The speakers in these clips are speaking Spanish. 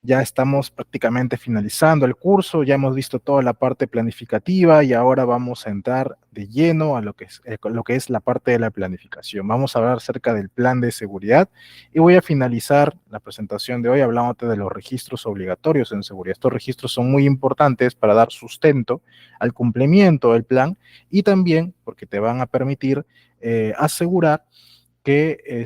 Ya estamos prácticamente finalizando el curso, ya hemos visto toda la parte planificativa y ahora vamos a entrar de lleno a lo que es la parte de la planificación. Vamos a hablar acerca del plan de seguridad y voy a finalizar la presentación de hoy hablándote de los registros obligatorios en seguridad. Estos registros son muy importantes para dar sustento al cumplimiento del plan y también porque te van a permitir asegurar que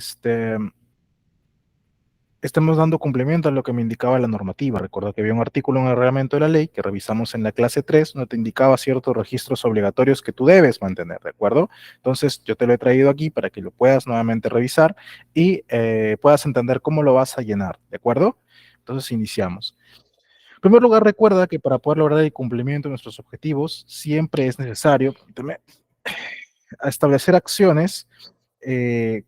estemos dando cumplimiento a lo que me indicaba la normativa. Recuerda que había un artículo en el reglamento de la ley que revisamos en la clase 3, donde te indicaba ciertos registros obligatorios que tú debes mantener, ¿de acuerdo? Entonces, yo te lo he traído aquí para que lo puedas nuevamente revisar y puedas entender cómo lo vas a llenar, ¿de acuerdo? Entonces, iniciamos. En primer lugar, recuerda que para poder lograr el cumplimiento de nuestros objetivos, siempre es necesario establecer acciones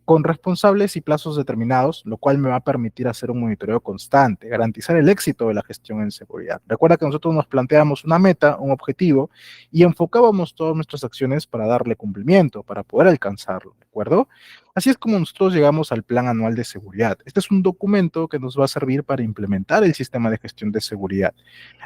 con responsables y plazos determinados, lo cual me va a permitir hacer un monitoreo constante, garantizar el éxito de la gestión en seguridad. Recuerda que nosotros nos planteamos una meta, un objetivo, y enfocábamos todas nuestras acciones para darle cumplimiento, para poder alcanzarlo, ¿de acuerdo? Así es como nosotros llegamos al Plan Anual de Seguridad. Este es un documento que nos va a servir para implementar el sistema de gestión de seguridad.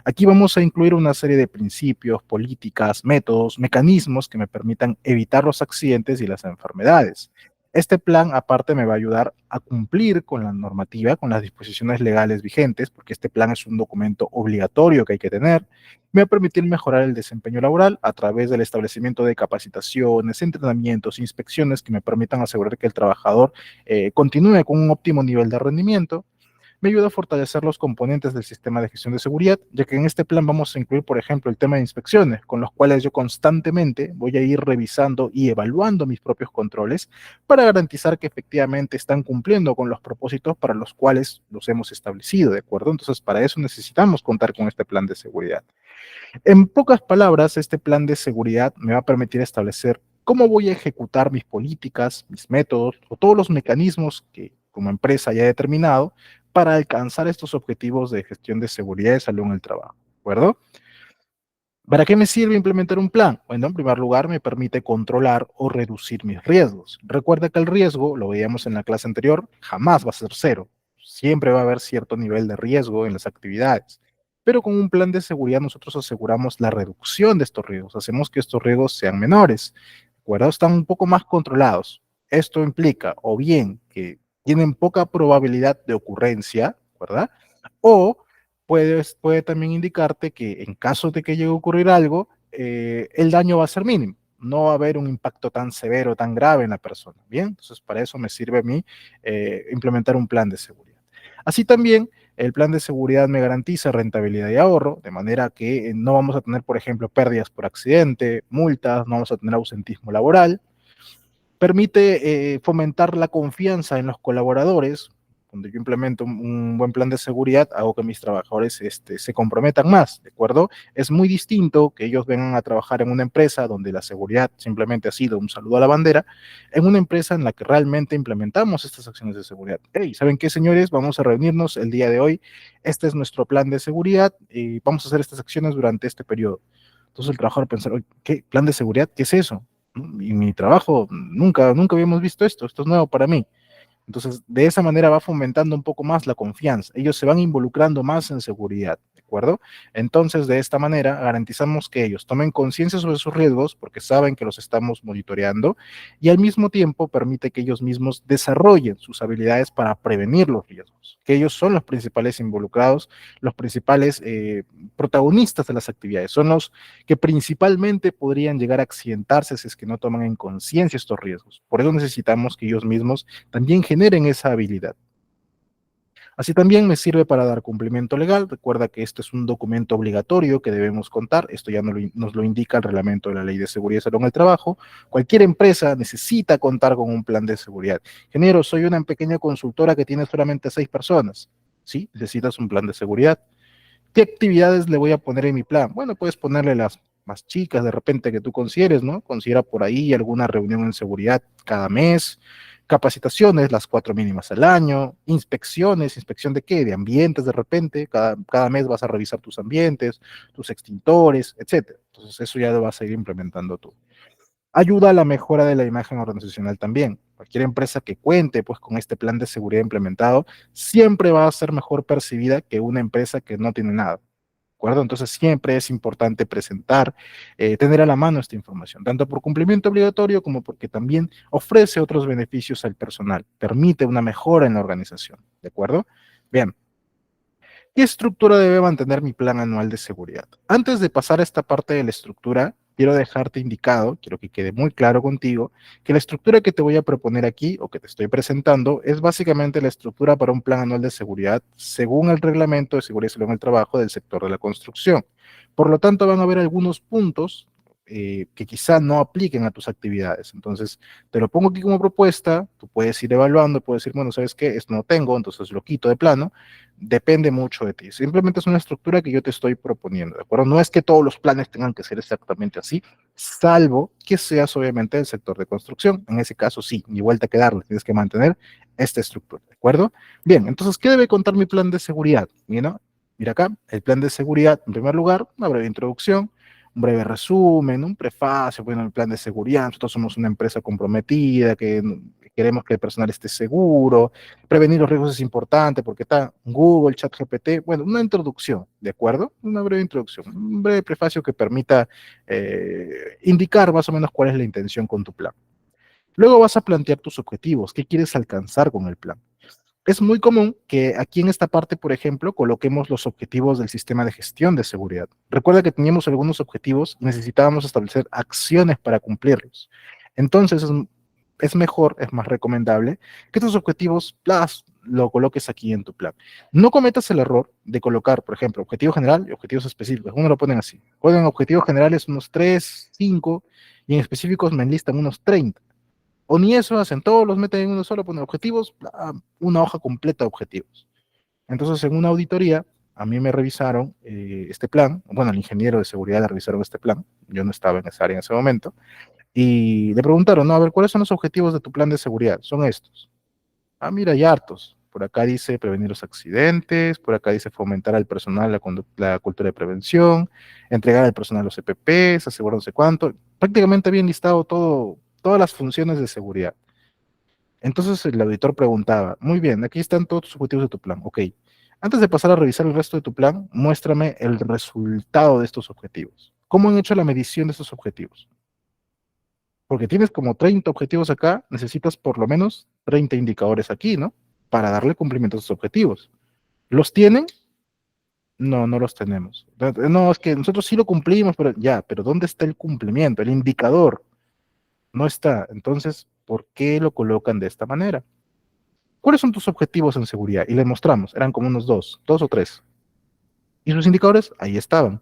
Aquí vamos a incluir una serie de principios, políticas, métodos, mecanismos que me permitan evitar los accidentes y las enfermedades. Este plan, aparte, me va a ayudar a cumplir con la normativa, con las disposiciones legales vigentes, porque este plan es un documento obligatorio que hay que tener. Me va a permitir mejorar el desempeño laboral a través del establecimiento de capacitaciones, entrenamientos, inspecciones que me permitan asegurar que el trabajador continúe con un óptimo nivel de rendimiento. Me ayuda a fortalecer los componentes del sistema de gestión de seguridad, ya que en este plan vamos a incluir, por ejemplo, el tema de inspecciones, con los cuales yo constantemente voy a ir revisando y evaluando mis propios controles para garantizar que efectivamente están cumpliendo con los propósitos para los cuales los hemos establecido, ¿de acuerdo? Entonces, para eso necesitamos contar con este plan de seguridad. En pocas palabras, este plan de seguridad me va a permitir establecer cómo voy a ejecutar mis políticas, mis métodos o todos los mecanismos que como empresa ya he determinado para alcanzar estos objetivos de gestión de seguridad y salud en el trabajo, ¿de acuerdo? ¿Para qué me sirve implementar un plan? Bueno, en primer lugar, me permite controlar o reducir mis riesgos. Recuerda que el riesgo, lo veíamos en la clase anterior, jamás va a ser cero. Siempre va a haber cierto nivel de riesgo en las actividades. Pero con un plan de seguridad nosotros aseguramos la reducción de estos riesgos, hacemos que estos riesgos sean menores, ¿de acuerdo? Están un poco más controlados. Esto implica o bien que tienen poca probabilidad de ocurrencia, ¿verdad? O puede también indicarte que en caso de que llegue a ocurrir algo, el daño va a ser mínimo. No va a haber un impacto tan severo, tan grave en la persona. Bien, entonces para eso me sirve a mí implementar un plan de seguridad. Así también, el plan de seguridad me garantiza rentabilidad y ahorro, de manera que no vamos a tener, por ejemplo, pérdidas por accidente, multas, no vamos a tener ausentismo laboral. Permite fomentar la confianza en los colaboradores. Cuando yo implemento un buen plan de seguridad, hago que mis trabajadores se comprometan más, ¿de acuerdo? Es muy distinto que ellos vengan a trabajar en una empresa donde la seguridad simplemente ha sido un saludo a la bandera, en una empresa en la que realmente implementamos estas acciones de seguridad. Hey, ¿saben qué, señores? Vamos a reunirnos el día de hoy. Este es nuestro plan de seguridad y vamos a hacer estas acciones durante este periodo. Entonces el trabajador pensará, ¿qué plan de seguridad? ¿Qué es eso? Y mi trabajo, nunca habíamos visto esto es nuevo para mí. Entonces, de esa manera va fomentando un poco más la confianza. Ellos se van involucrando más en seguridad, ¿de acuerdo? Entonces, de esta manera, garantizamos que ellos tomen conciencia sobre sus riesgos porque saben que los estamos monitoreando y al mismo tiempo permite que ellos mismos desarrollen sus habilidades para prevenir los riesgos, que ellos son los principales involucrados, los principales protagonistas de las actividades, son los que principalmente podrían llegar a accidentarse si es que no toman en conciencia estos riesgos. Por eso necesitamos que ellos mismos también generen esa habilidad. Así también me sirve para dar cumplimiento legal. Recuerda que este es un documento obligatorio que debemos contar. Esto ya nos lo indica el reglamento de la Ley de Seguridad y Salud en el Trabajo. Cualquier empresa necesita contar con un plan de seguridad. Ingeniero, soy una pequeña consultora que tiene solamente 6 personas. ¿Sí? Necesitas un plan de seguridad. ¿Qué actividades le voy a poner en mi plan? Bueno, puedes ponerle las más chicas de repente que tú consideres, ¿no? Considera por ahí alguna reunión en seguridad cada mes, capacitaciones, las 4 mínimas al año, inspecciones, ¿inspección de qué? De ambientes de repente, cada mes vas a revisar tus ambientes, tus extintores, etcétera. Entonces eso ya lo vas a ir implementando tú. Ayuda a la mejora de la imagen organizacional también. Cualquier empresa que cuente pues con este plan de seguridad implementado siempre va a ser mejor percibida que una empresa que no tiene nada. ¿De acuerdo? Entonces siempre es importante presentar, tener a la mano esta información, tanto por cumplimiento obligatorio como porque también ofrece otros beneficios al personal, permite una mejora en la organización. ¿De acuerdo? Bien. ¿Qué estructura debe mantener mi plan anual de seguridad? Antes de pasar a esta parte de la estructura, quiero dejarte indicado, quiero que quede muy claro contigo, que la estructura que te voy a proponer aquí o que te estoy presentando es básicamente la estructura para un plan anual de seguridad según el reglamento de seguridad y salud en el trabajo del sector de la construcción. Por lo tanto, van a haber algunos puntos que quizá no apliquen a tus actividades. Entonces, te lo pongo aquí como propuesta, tú puedes ir evaluando, puedes decir, bueno, ¿sabes qué? Esto no tengo, entonces lo quito de plano. Depende mucho de ti. Simplemente es una estructura que yo te estoy proponiendo, ¿de acuerdo? No es que todos los planes tengan que ser exactamente así, salvo que seas obviamente del sector de construcción. En ese caso, sí, ni vuelta que darle, tienes que mantener esta estructura, ¿de acuerdo? Bien, entonces, ¿qué debe contar mi plan de seguridad? Mira, mira acá, el plan de seguridad, en primer lugar, una breve introducción, un breve resumen, un prefacio, bueno, el plan de seguridad, nosotros somos una empresa comprometida, que queremos que el personal esté seguro, prevenir los riesgos es importante porque está Google, ChatGPT, bueno, una introducción, ¿de acuerdo? Una breve introducción, un breve prefacio que permita indicar más o menos cuál es la intención con tu plan. Luego vas a plantear tus objetivos, qué quieres alcanzar con el plan. Es muy común que aquí en esta parte, por ejemplo, coloquemos los objetivos del sistema de gestión de seguridad. Recuerda que teníamos algunos objetivos y necesitábamos establecer acciones para cumplirlos. Entonces es mejor, es más recomendable que estos objetivos lo coloques aquí en tu plan. No cometas el error de colocar, por ejemplo, objetivo general y objetivos específicos. Uno lo ponen así. Ponen objetivos generales unos 3, 5 y en específicos me enlistan unos 30. O ni eso hacen, todos los meten en uno solo, ponen objetivos, una hoja completa de objetivos. Entonces, en una auditoría, a mí me revisaron este plan, bueno, el ingeniero de seguridad le revisaron este plan, yo no estaba en esa área en ese momento, y le preguntaron, no, a ver, ¿cuáles son los objetivos de tu plan de seguridad? Son estos. Ah, mira, hay hartos. Por acá dice prevenir los accidentes, por acá dice fomentar al personal la cultura de prevención, entregar al personal los EPPs, asegurar no sé cuánto. Prácticamente bien listado todo, todas las funciones de seguridad. Entonces el auditor preguntaba, muy bien, aquí están todos tus objetivos de tu plan. Ok, antes de pasar a revisar el resto de tu plan, muéstrame el resultado de estos objetivos. ¿Cómo han hecho la medición de estos objetivos? Porque tienes como 30 objetivos acá, necesitas por lo menos 30 indicadores aquí, ¿no? Para darle cumplimiento a esos objetivos. ¿Los tienen? No, no los tenemos. No, es que nosotros sí lo cumplimos, pero ya, pero ¿dónde está el cumplimiento? El indicador no está. Entonces, ¿por qué lo colocan de esta manera? ¿Cuáles son tus objetivos en seguridad? Y le mostramos, eran como unos dos o tres. Y sus indicadores ahí estaban.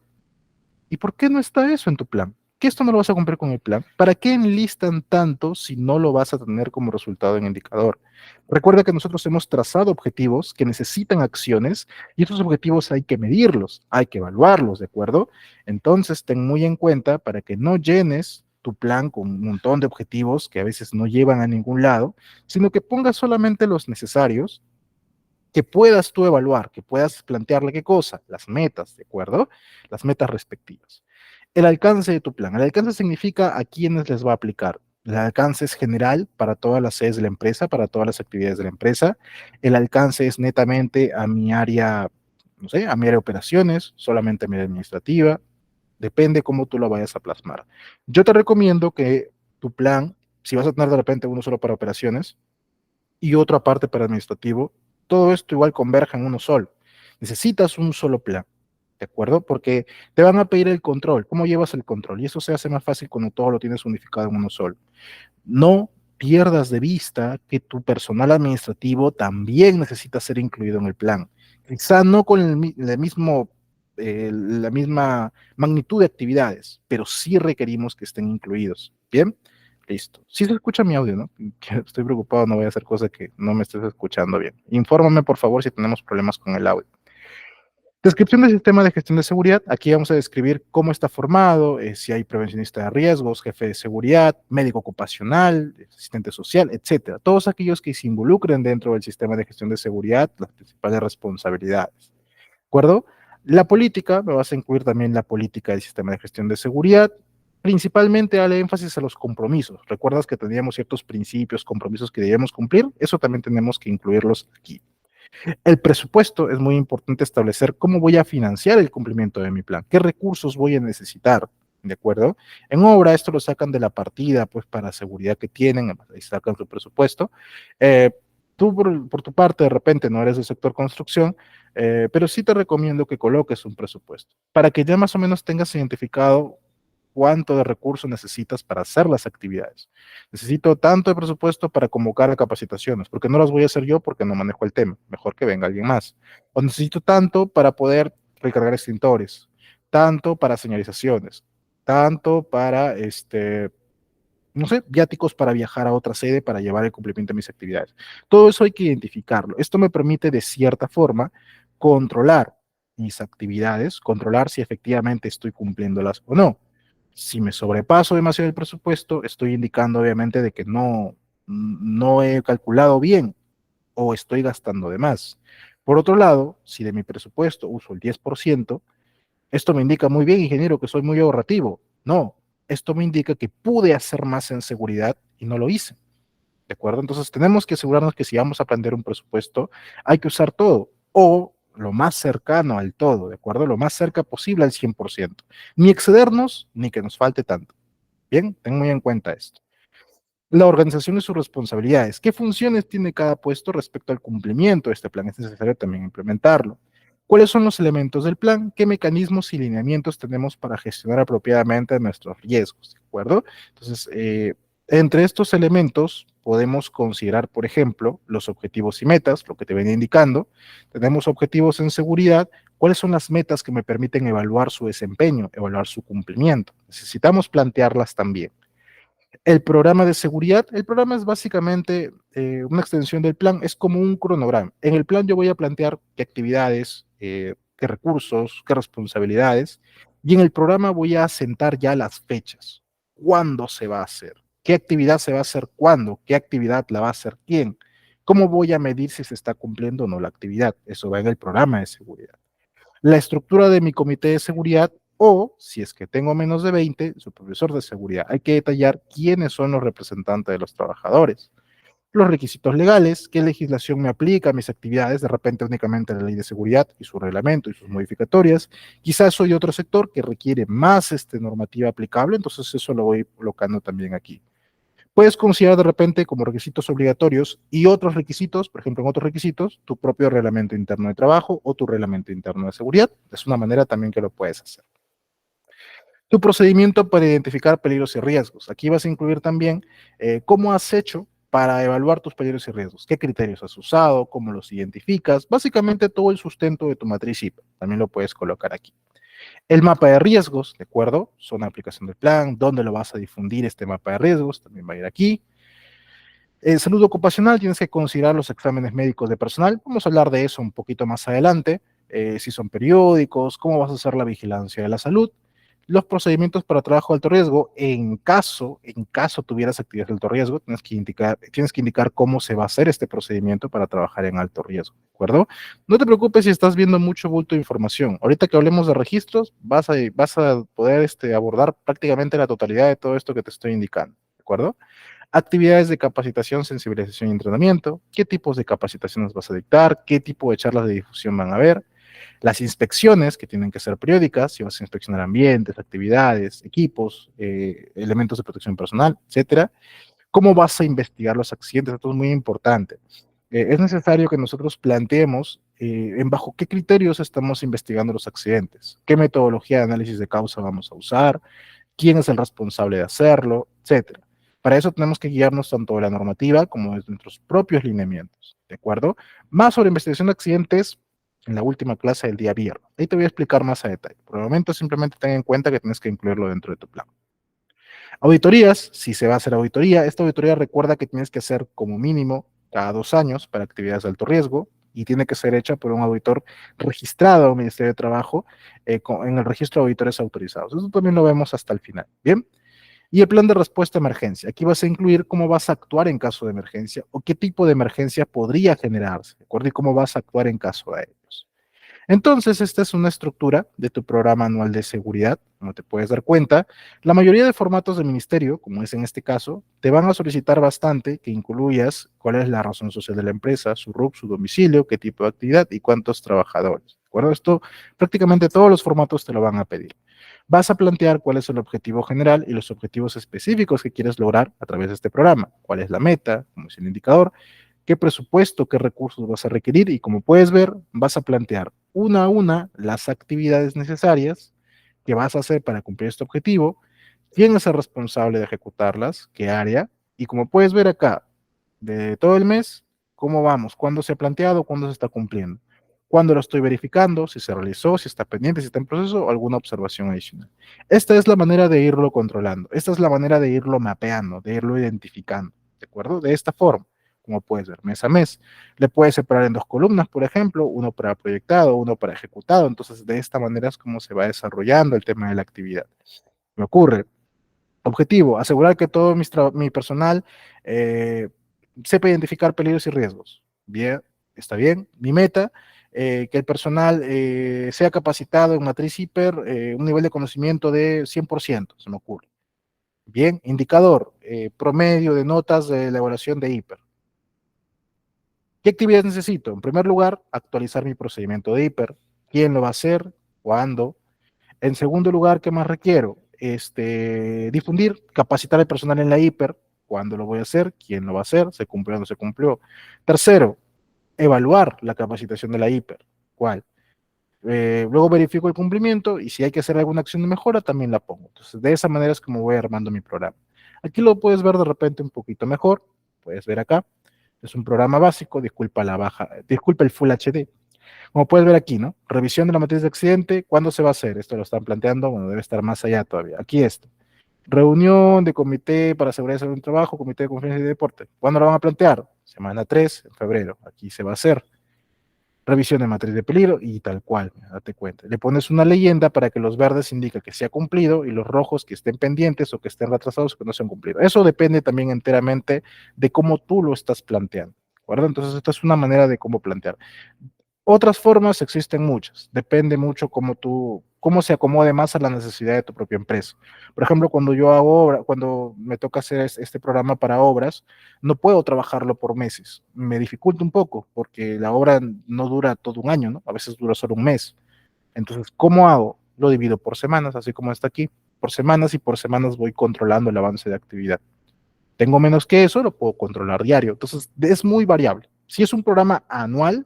¿Y por qué no está eso en tu plan? ¿Que esto no lo vas a cumplir con el plan? ¿Para qué enlistan tanto si no lo vas a tener como resultado en indicador? Recuerda que nosotros hemos trazado objetivos que necesitan acciones y estos objetivos hay que medirlos, hay que evaluarlos, ¿de acuerdo? Entonces, ten muy en cuenta para que no llenes tu plan con un montón de objetivos que a veces no llevan a ningún lado, sino que pongas solamente los necesarios que puedas tú evaluar, que puedas plantearle qué cosa, las metas, ¿de acuerdo? Las metas respectivas. El alcance de tu plan. El alcance significa a quiénes les va a aplicar. El alcance es general para todas las sedes de la empresa, para todas las actividades de la empresa. El alcance es netamente a mi área, no sé, a mi área de operaciones, solamente a mi área administrativa. Depende cómo tú lo vayas a plasmar. Yo te recomiendo que tu plan, si vas a tener de repente uno solo para operaciones, y otra parte para administrativo, todo esto igual converja en uno solo. Necesitas un solo plan, ¿de acuerdo? Porque te van a pedir el control. ¿Cómo llevas el control? Y eso se hace más fácil cuando todo lo tienes unificado en uno solo. No pierdas de vista que tu personal administrativo también necesita ser incluido en el plan. Quizá no con la misma magnitud de actividades, pero sí requerimos que estén incluidos. ¿Bien? Listo. Sí se escucha mi audio, ¿no? Estoy preocupado, no voy a hacer cosas que no me estés escuchando bien. Infórmame, por favor, si tenemos problemas con el audio. Descripción del sistema de gestión de seguridad. Aquí vamos a describir cómo está formado, si hay prevencionista de riesgos, jefe de seguridad, médico ocupacional, asistente social, etcétera. Todos aquellos que se involucren dentro del sistema de gestión de seguridad, las principales responsabilidades. ¿De acuerdo? La política, me vas a incluir también la política del sistema de gestión de seguridad, Principalmente dale énfasis a los compromisos. ¿Recuerdas que teníamos ciertos principios, compromisos que debíamos cumplir? Eso también tenemos que incluirlos aquí. El presupuesto es muy importante establecer cómo voy a financiar el cumplimiento de mi plan, qué recursos voy a necesitar, ¿de acuerdo? En obra esto lo sacan de la partida, pues para seguridad que tienen, ahí sacan su presupuesto. Eh, Tú por tu parte de repente no eres del sector construcción, pero sí te recomiendo que coloques un presupuesto para que ya más o menos tengas identificado cuánto de recursos necesitas para hacer las actividades. Necesito tanto de presupuesto para convocar a capacitaciones, porque no las voy a hacer yo porque no manejo el tema, mejor que venga alguien más. O necesito tanto para poder recargar extintores, tanto para señalizaciones, tanto para no sé, viáticos para viajar a otra sede para llevar el cumplimiento de mis actividades. Todo eso hay que identificarlo. Esto me permite de cierta forma controlar mis actividades, controlar si efectivamente estoy cumpliéndolas o no. Si me sobrepaso demasiado el presupuesto, estoy indicando obviamente de que no he calculado bien o estoy gastando de más. Por otro lado, si de mi presupuesto uso el 10%, esto me indica muy bien, ingeniero, que soy muy ahorrativo. No, esto me indica que pude hacer más en seguridad y no lo hice. ¿De acuerdo? Entonces tenemos que asegurarnos que si vamos a plantear un presupuesto, hay que usar todo o lo más cercano al todo, ¿de acuerdo? Lo más cerca posible al 100%. Ni excedernos ni que nos falte tanto. Bien, ten muy en cuenta esto. La organización y sus responsabilidades. ¿Qué funciones tiene cada puesto respecto al cumplimiento de este plan? Es necesario también implementarlo. ¿Cuáles son los elementos del plan? ¿Qué mecanismos y lineamientos tenemos para gestionar apropiadamente nuestros riesgos? ¿De acuerdo? Entonces, entre estos elementos podemos considerar, por ejemplo, los objetivos y metas, lo que te venía indicando. Tenemos objetivos en seguridad. ¿Cuáles son las metas que me permiten evaluar su desempeño, evaluar su cumplimiento? Necesitamos plantearlas también. El programa de seguridad, el programa es básicamente una extensión del plan, es como un cronograma. En el plan yo voy a plantear qué actividades, qué recursos, qué responsabilidades, y en el programa voy a asentar ya las fechas. ¿Cuándo se va a hacer? ¿Qué actividad se va a hacer cuándo? ¿Qué actividad la va a hacer quién? ¿Cómo voy a medir si se está cumpliendo o no la actividad? Eso va en el programa de seguridad. La estructura de mi comité de seguridad o, si es que tengo menos de 20, su profesor de seguridad. Hay que detallar quiénes son los representantes de los trabajadores. Los requisitos legales, qué legislación me aplica a mis actividades, de repente únicamente la ley de seguridad y su reglamento y sus modificatorias. Quizás soy otro sector que requiere más normativa aplicable, entonces eso lo voy colocando también aquí. Puedes considerar de repente como requisitos obligatorios y otros requisitos, por ejemplo, en otros requisitos, tu propio reglamento interno de trabajo o tu reglamento interno de seguridad. Es una manera también que lo puedes hacer. Tu procedimiento para identificar peligros y riesgos. Aquí vas a incluir también cómo has hecho para evaluar tus peligros y riesgos, qué criterios has usado, cómo los identificas, básicamente todo el sustento de tu matriz IPA. También lo puedes colocar aquí. El mapa de riesgos, ¿de acuerdo? Zona de aplicación del plan, dónde lo vas a difundir este mapa de riesgos, también va a ir aquí. Salud ocupacional, tienes que considerar los exámenes médicos de personal. Vamos a hablar de eso un poquito más adelante. Si son periódicos, cómo vas a hacer la vigilancia de la salud. Los procedimientos para trabajo de alto riesgo, en caso tuvieras actividades de alto riesgo, tienes que indicar cómo se va a hacer este procedimiento para trabajar en alto riesgo, ¿de acuerdo? No te preocupes si estás viendo mucho bulto de información. Ahorita que hablemos de registros, vas a poder abordar prácticamente la totalidad de todo esto que te estoy indicando, ¿de acuerdo? Actividades de capacitación, sensibilización y entrenamiento, qué tipos de capacitaciones vas a dictar, qué tipo de charlas de difusión van a haber, las inspecciones que tienen que ser periódicas, si vas a inspeccionar ambientes, actividades, equipos, elementos de protección personal, etcétera. ¿Cómo vas a investigar los accidentes? Esto es muy importante. Es necesario que nosotros planteemos en bajo qué criterios estamos investigando los accidentes, qué metodología de análisis de causa vamos a usar, quién es el responsable de hacerlo, etcétera. Para eso tenemos que guiarnos tanto de la normativa como de nuestros propios lineamientos, ¿de acuerdo? Más sobre investigación de accidentes en la última clase del día viernes. Ahí te voy a explicar más a detalle. Por el momento simplemente ten en cuenta que tienes que incluirlo dentro de tu plan. Auditorías, si se va a hacer auditoría, esta auditoría recuerda que tienes que hacer como mínimo cada 2 años para actividades de alto riesgo y tiene que ser hecha por un auditor registrado al Ministerio de Trabajo en el registro de auditores autorizados. Eso también lo vemos hasta el final, ¿bien? Y el plan de respuesta a emergencia. Aquí vas a incluir cómo vas a actuar en caso de emergencia o qué tipo de emergencia podría generarse, ¿de acuerdo? Y cómo vas a actuar en caso de ellos. Entonces, esta es una estructura de tu programa anual de seguridad. Como te puedes dar cuenta, la mayoría de formatos del ministerio, como es en este caso, te van a solicitar bastante que incluyas cuál es la razón social de la empresa, su RUC, su domicilio, qué tipo de actividad y cuántos trabajadores. ¿De acuerdo? Esto prácticamente todos los formatos te lo van a pedir. Vas a plantear cuál es el objetivo general y los objetivos específicos que quieres lograr a través de este programa. ¿Cuál es la meta? ¿Cómo es el indicador? ¿Qué presupuesto, qué recursos vas a requerir? Y como puedes ver, vas a plantear una a una las actividades necesarias que vas a hacer para cumplir este objetivo, quién es el responsable de ejecutarlas, qué área, y como puedes ver acá, de todo el mes, cómo vamos, cuándo se ha planteado, cuándo se está cumpliendo, cuándo lo estoy verificando, si se realizó, si está pendiente, si está en proceso o alguna observación adicional. Esta es la manera de irlo controlando, esta es la manera de irlo mapeando, de irlo identificando, ¿de acuerdo? De esta forma, como puedes ver, mes a mes. Le puedes separar en dos columnas, por ejemplo, uno para proyectado, uno para ejecutado, entonces de esta manera es como se va desarrollando el tema de la actividad. Me ocurre. Objetivo, asegurar que todo mi personal sepa identificar peligros y riesgos. Bien, está bien. Mi meta, que el personal sea capacitado en matriz hiper, un nivel de conocimiento de 100%, se me ocurre. Bien, indicador, promedio de notas de la evaluación de hiper. ¿Qué actividades necesito? En primer lugar, actualizar mi procedimiento de hiper. ¿Quién lo va a hacer? ¿Cuándo? En segundo lugar, ¿qué más requiero? Difundir, capacitar al personal en la hiper. ¿Cuándo lo voy a hacer? ¿Quién lo va a hacer? ¿Se cumplió o no se cumplió? Tercero, evaluar la capacitación de la hiper. ¿Cuál? Luego verifico el cumplimiento y si hay que hacer alguna acción de mejora, también la pongo. Entonces, de esa manera es como voy armando mi programa. Aquí lo puedes ver de repente un poquito mejor. Puedes ver acá. Es un programa básico, disculpa la baja, disculpa el Full HD. Como puedes ver aquí, ¿no? Revisión de la matriz de accidente, ¿cuándo se va a hacer? Esto lo están planteando, bueno, debe estar más allá todavía. Aquí esto. Reunión de comité para seguridad y salud en el trabajo, comité de confianza y deporte. ¿Cuándo lo van a plantear? Semana 3, en febrero. Aquí se va a hacer. Revisión de matriz de peligro y tal cual, date cuenta. Le pones una leyenda para que los verdes indiquen que se ha cumplido y los rojos que estén pendientes o que estén retrasados o que no se han cumplido. Eso depende también enteramente de cómo tú lo estás planteando. ¿De acuerdo? Entonces, esta es una manera de cómo plantear. Otras formas existen muchas, depende mucho cómo se acomode más a la necesidad de tu propia empresa. Por ejemplo, cuando yo hago obra, cuando me toca hacer este programa para obras, no puedo trabajarlo por meses. Me dificulta un poco porque la obra no dura todo un año, ¿no? A veces dura solo un mes. Entonces, ¿cómo hago? Lo divido por semanas, así como está aquí, por semanas y por semanas voy controlando el avance de actividad. Tengo menos que eso, lo puedo controlar diario. Entonces, es muy variable. Si es un programa anual,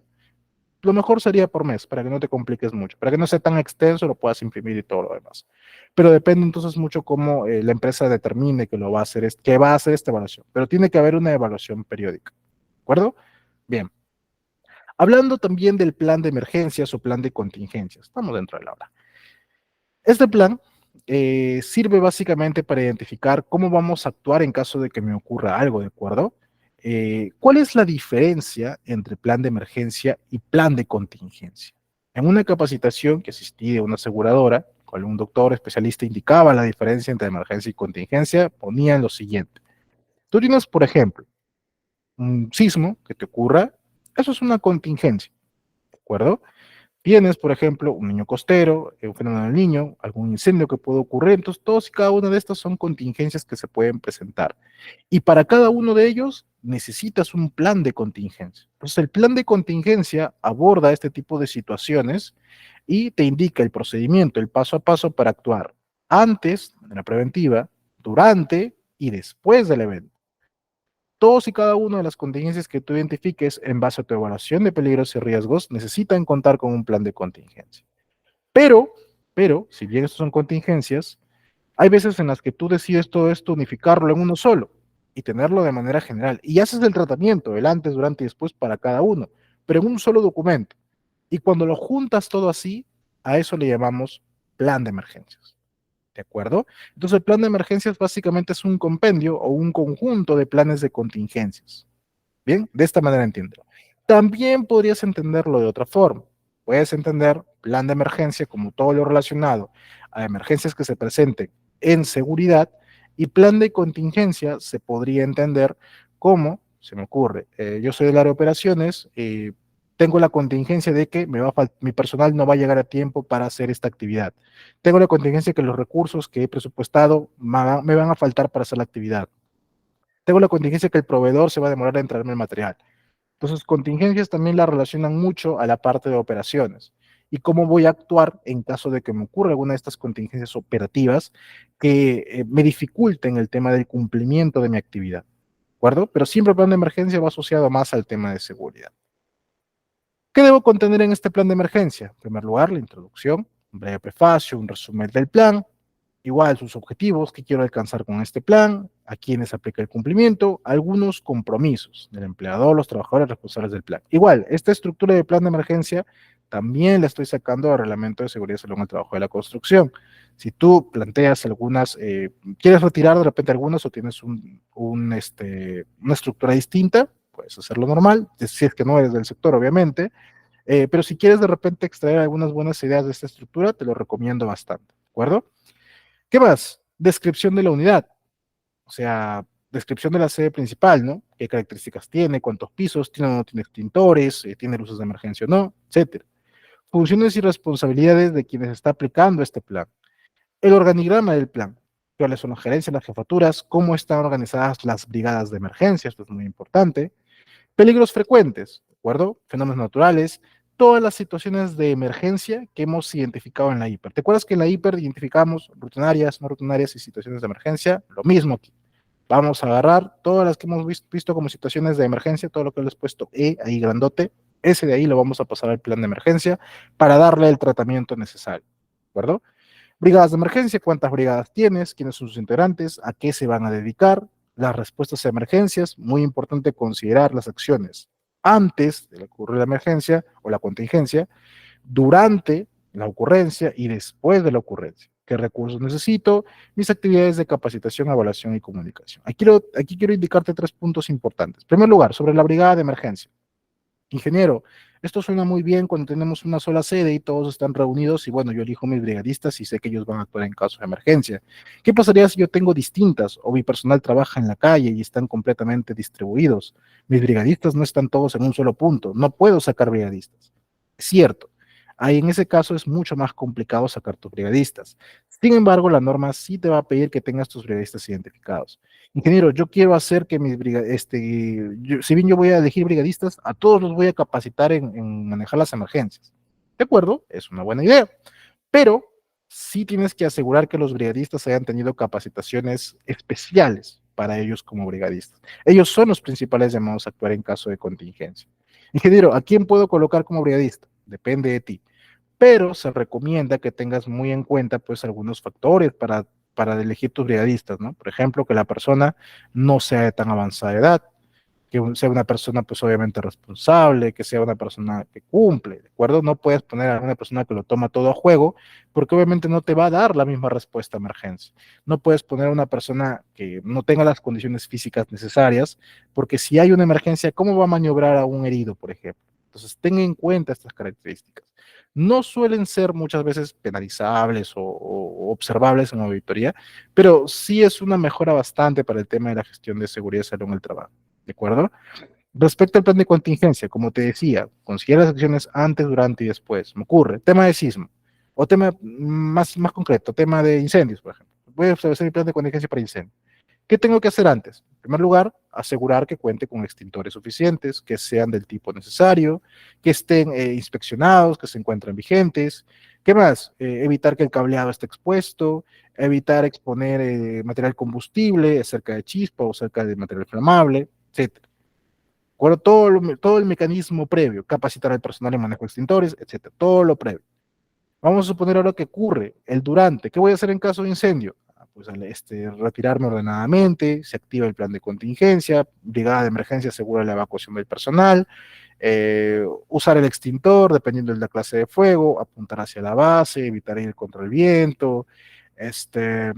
lo mejor sería por mes, para que no te compliques mucho, para que no sea tan extenso, lo puedas imprimir y todo lo demás. Pero depende entonces mucho cómo la empresa determine que lo va a hacer, que va a hacer esta evaluación. Pero tiene que haber una evaluación periódica. ¿De acuerdo? Bien. Hablando también del plan de emergencias o plan de contingencias. Estamos dentro de la hora. Este plan sirve básicamente para identificar cómo vamos a actuar en caso de que me ocurra algo, ¿de acuerdo? ¿Cuál es la diferencia entre plan de emergencia y plan de contingencia? En una capacitación que asistí de una aseguradora, con un doctor especialista indicaba la diferencia entre emergencia y contingencia, ponían lo siguiente. Tú tienes, por ejemplo, un sismo que te ocurra, eso es una contingencia, ¿de acuerdo? Tienes, por ejemplo, un niño costero, un fenómeno del niño, algún incendio que puede ocurrir. Entonces, todos y cada una de estas son contingencias que se pueden presentar. Y para cada uno de ellos necesitas un plan de contingencia. Entonces, el plan de contingencia aborda este tipo de situaciones y te indica el procedimiento, el paso a paso para actuar antes, de la preventiva, durante y después del evento. Todos y cada una de las contingencias que tú identifiques en base a tu evaluación de peligros y riesgos necesitan contar con un plan de contingencia. Pero, si bien estos son contingencias, hay veces en las que tú decides todo esto unificarlo en uno solo y tenerlo de manera general. Y haces el tratamiento, el antes, durante y después para cada uno, pero en un solo documento. Y cuando lo juntas todo así, a eso le llamamos plan de emergencias. ¿De acuerdo? Entonces, el plan de emergencias básicamente es un compendio o un conjunto de planes de contingencias. Bien, de esta manera entiéndelo. También podrías entenderlo de otra forma. Puedes entender plan de emergencia como todo lo relacionado a emergencias que se presenten en seguridad y plan de contingencia se podría entender como, se me ocurre, yo soy del área de operaciones, Tengo la contingencia de que mi personal no va a llegar a tiempo para hacer esta actividad. Tengo la contingencia de que los recursos que he presupuestado me van a faltar para hacer la actividad. Tengo la contingencia de que el proveedor se va a demorar en traerme el material. Entonces, contingencias también la relacionan mucho a la parte de operaciones. Y cómo voy a actuar en caso de que me ocurra alguna de estas contingencias operativas que me dificulten el tema del cumplimiento de mi actividad. ¿De acuerdo? Pero siempre el plan de emergencia va asociado más al tema de seguridad. ¿Qué debo contener en este plan de emergencia? En primer lugar, la introducción, un breve prefacio, un resumen del plan, igual sus objetivos, qué quiero alcanzar con este plan, a quiénes aplica el cumplimiento, algunos compromisos del empleador, los trabajadores responsables del plan. Igual, esta estructura de plan de emergencia también la estoy sacando del reglamento de seguridad y salud en el trabajo de la construcción. Si tú planteas algunas, quieres retirar de repente algunas o tienes una estructura distinta, puedes hacerlo normal, si es que no eres del sector, obviamente, pero si quieres de repente extraer algunas buenas ideas de esta estructura, te lo recomiendo bastante, ¿de acuerdo? ¿Qué más? Descripción de la unidad, o sea, descripción de la sede principal, ¿no? ¿Qué características tiene? ¿Cuántos pisos? ¿Tiene o no tiene extintores? ¿Tiene luces de emergencia o no? Etcétera. Funciones y responsabilidades de quienes está aplicando este plan. El organigrama del plan. ¿Cuáles son las gerencias, las jefaturas? ¿Cómo están organizadas las brigadas de emergencia? Esto es muy importante. Peligros frecuentes, ¿de acuerdo? Fenómenos naturales, todas las situaciones de emergencia que hemos identificado en la hiper. ¿Te acuerdas que en la hiper identificamos rutinarias, no rutinarias y situaciones de emergencia? Lo mismo aquí. Vamos a agarrar todas las que hemos visto como situaciones de emergencia, todo lo que les he puesto ahí grandote, ese de ahí lo vamos a pasar al plan de emergencia para darle el tratamiento necesario, ¿de acuerdo? Brigadas de emergencia, ¿cuántas brigadas tienes? ¿Quiénes son sus integrantes? ¿A qué se van a dedicar? Las respuestas a emergencias, muy importante considerar las acciones antes de ocurrir la emergencia o la contingencia, durante la ocurrencia y después de la ocurrencia. ¿Qué recursos necesito? Mis actividades de capacitación, evaluación y comunicación. Aquí quiero indicarte tres puntos importantes. En primer lugar, sobre la brigada de emergencia. Ingeniero, esto suena muy bien cuando tenemos una sola sede y todos están reunidos y bueno, yo elijo mis brigadistas y sé que ellos van a actuar en caso de emergencia. ¿Qué pasaría si yo tengo distintas o mi personal trabaja en la calle y están completamente distribuidos? Mis brigadistas no están todos en un solo punto, no puedo sacar brigadistas. Es cierto, ahí en ese caso es mucho más complicado sacar tus brigadistas. Sin embargo, la norma sí te va a pedir que tengas tus brigadistas identificados. Ingeniero, yo quiero hacer que si bien yo voy a elegir brigadistas, a todos los voy a capacitar en manejar las emergencias. De acuerdo, es una buena idea, pero sí tienes que asegurar que los brigadistas hayan tenido capacitaciones especiales para ellos como brigadistas. Ellos son los principales llamados a actuar en caso de contingencia. Ingeniero, ¿a quién puedo colocar como brigadista? Depende de ti, pero se recomienda que tengas muy en cuenta pues algunos factores para elegir tus brigadistas, ¿no? Por ejemplo, que la persona no sea de tan avanzada edad, que sea una persona pues obviamente responsable, que sea una persona que cumple, ¿de acuerdo? No puedes poner a una persona que lo toma todo a juego, porque obviamente no te va a dar la misma respuesta a emergencia. No puedes poner a una persona que no tenga las condiciones físicas necesarias, porque si hay una emergencia, ¿cómo va a maniobrar a un herido, por ejemplo? Entonces, ten en cuenta estas características. No suelen ser muchas veces penalizables o observables en auditoría, pero sí es una mejora bastante para el tema de la gestión de seguridad y salud en el trabajo. ¿De acuerdo? Respecto al plan de contingencia, como te decía, considera las acciones antes, durante y después. Me ocurre, tema de sismo, o tema más concreto, tema de incendios, por ejemplo. Voy a establecer mi plan de contingencia para incendios. ¿Qué tengo que hacer antes? En primer lugar, asegurar que cuente con extintores suficientes, que sean del tipo necesario, que estén inspeccionados, que se encuentren vigentes. ¿Qué más? Evitar que el cableado esté expuesto, evitar exponer material combustible cerca de chispa o cerca de material inflamable, etcétera. Bueno, todo el mecanismo previo, capacitar al personal en manejo de extintores, etcétera, todo lo previo. Vamos a suponer ahora que ocurre el durante. ¿Qué voy a hacer en caso de incendio? Pues retirarme ordenadamente, se activa el plan de contingencia, brigada de emergencia asegura la evacuación del personal, usar el extintor dependiendo de la clase de fuego, apuntar hacia la base, evitar ir contra el viento, este,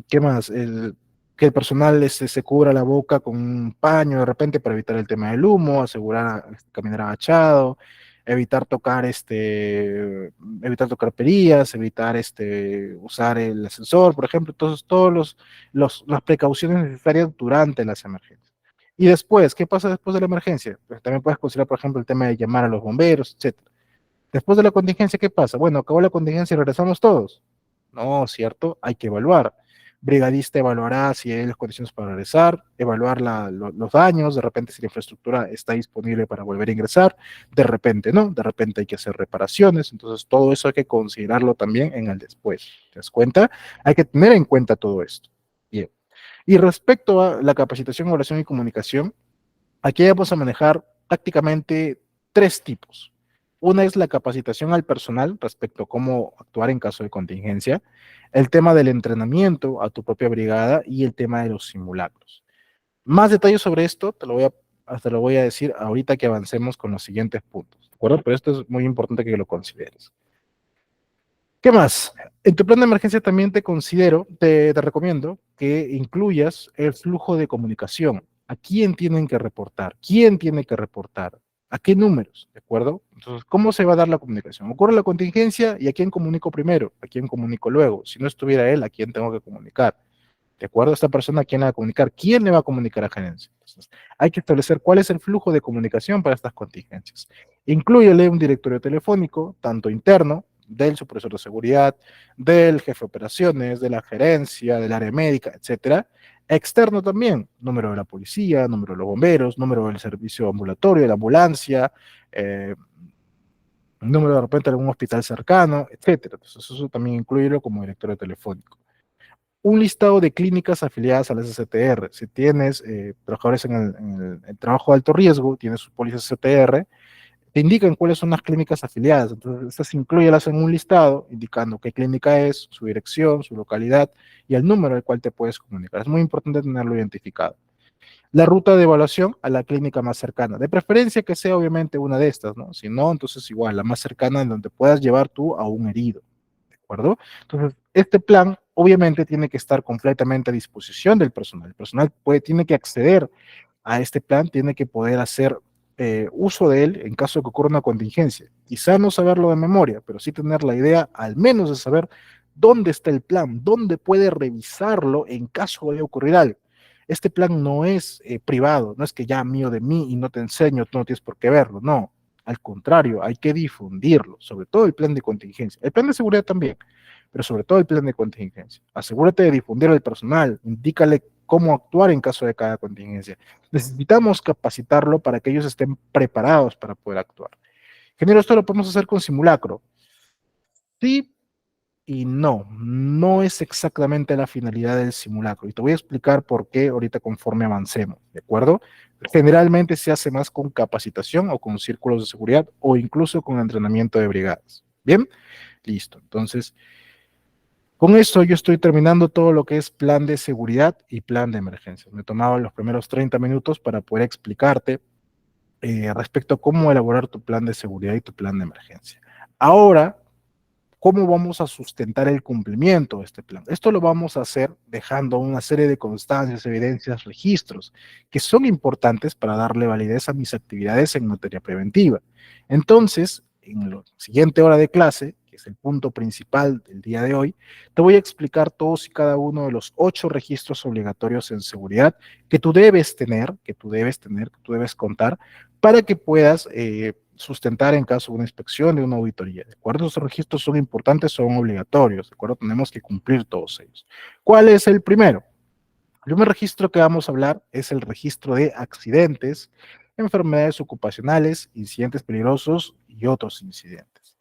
¿qué más? Que el personal se cubra la boca con un paño de repente para evitar el tema del humo, asegurar caminar agachado, evitar tocar perillas, evitar usar el ascensor, por ejemplo, todas las precauciones necesarias durante las emergencias. Y después, ¿qué pasa después de la emergencia? Pues también puedes considerar, por ejemplo, el tema de llamar a los bomberos, etcétera. Después de la contingencia, ¿qué pasa? Bueno, acabó la contingencia y regresamos todos. No, ¿cierto? Hay que evaluar. Brigadista evaluará si hay las condiciones para regresar, evaluar los daños, de repente si la infraestructura está disponible para volver a ingresar, de repente no, de repente hay que hacer reparaciones, entonces todo eso hay que considerarlo también en el después. ¿Te das cuenta? Hay que tener en cuenta todo esto. Bien. Y respecto a la capacitación, evaluación y comunicación, aquí vamos a manejar prácticamente tres tipos. Una es la capacitación al personal respecto a cómo actuar en caso de contingencia, el tema del entrenamiento a tu propia brigada y el tema de los simulacros. Más detalles sobre esto te lo voy a decir ahorita que avancemos con los siguientes puntos, ¿de acuerdo? Pero esto es muy importante que lo consideres. ¿Qué más? En tu plan de emergencia también te recomiendo que incluyas el flujo de comunicación. ¿A quién tienen que reportar? ¿Quién tiene que reportar? ¿A qué números? ¿De acuerdo? Entonces, ¿cómo se va a dar la comunicación? Ocurre la contingencia y ¿a quién comunico primero? ¿A quién comunico luego? Si no estuviera él, ¿a quién tengo que comunicar? ¿De acuerdo? Esta persona, ¿a quién le va a comunicar? ¿Quién le va a comunicar a gerencia? Entonces, hay que establecer cuál es el flujo de comunicación para estas contingencias. Inclúyele un directorio telefónico, tanto interno, del supervisor de seguridad, del jefe de operaciones, de la gerencia, del área médica, etcétera. Externo también, número de la policía, número de los bomberos, número del servicio ambulatorio, de la ambulancia, número de repente de algún hospital cercano, etcétera. Entonces, eso también incluirlo como directorio telefónico. Un listado de clínicas afiliadas a las STR. Si tienes trabajadores en el trabajo de alto riesgo, tienes sus pólizas STR, te indican cuáles son las clínicas afiliadas. Entonces, estas incluyelas en un listado, indicando qué clínica es, su dirección, su localidad y el número al cual te puedes comunicar. Es muy importante tenerlo identificado. La ruta de evaluación a la clínica más cercana. De preferencia que sea obviamente una de estas, ¿no? Si no, entonces igual, la más cercana en donde puedas llevar tú a un herido. ¿De acuerdo? Entonces, este plan obviamente tiene que estar completamente a disposición del personal. El personal tiene que acceder a este plan, tiene que poder hacer uso de él en caso de que ocurra una contingencia. Quizá no saberlo de memoria, pero sí tener la idea al menos de saber dónde está el plan, dónde puede revisarlo en caso de ocurrir algo. Este plan no es privado, no es que ya mío de mí y no te enseño, tú no tienes por qué verlo, no. Al contrario, hay que difundirlo, sobre todo el plan de contingencia. El plan de seguridad también, pero sobre todo el plan de contingencia. Asegúrate de difundir al personal, indícale cómo actuar en caso de cada contingencia. Necesitamos capacitarlo para que ellos estén preparados para poder actuar. Ingeniero, esto lo podemos hacer con simulacro. Sí y no, no es exactamente la finalidad del simulacro. Y te voy a explicar por qué ahorita conforme avancemos, ¿de acuerdo? Generalmente se hace más con capacitación o con círculos de seguridad o incluso con entrenamiento de brigadas. Bien, listo. Entonces, con esto yo estoy terminando todo lo que es plan de seguridad y plan de emergencia. Me he tomado los primeros 30 minutos para poder explicarte respecto a cómo elaborar tu plan de seguridad y tu plan de emergencia. Ahora, ¿cómo vamos a sustentar el cumplimiento de este plan? Esto lo vamos a hacer dejando una serie de constancias, evidencias, registros, que son importantes para darle validez a mis actividades en materia preventiva. Entonces, en la siguiente hora de clase, que es el punto principal del día de hoy, te voy a explicar todos y cada uno de los 8 registros obligatorios en seguridad que tú debes tener, que tú debes contar, para que puedas sustentar en caso de una inspección, de una auditoría. ¿De acuerdo? Esos registros son importantes, son obligatorios. ¿De acuerdo? Tenemos que cumplir todos ellos. ¿Cuál es el primero? El primer registro que vamos a hablar es el registro de accidentes, enfermedades ocupacionales, incidentes peligrosos y otros incidentes.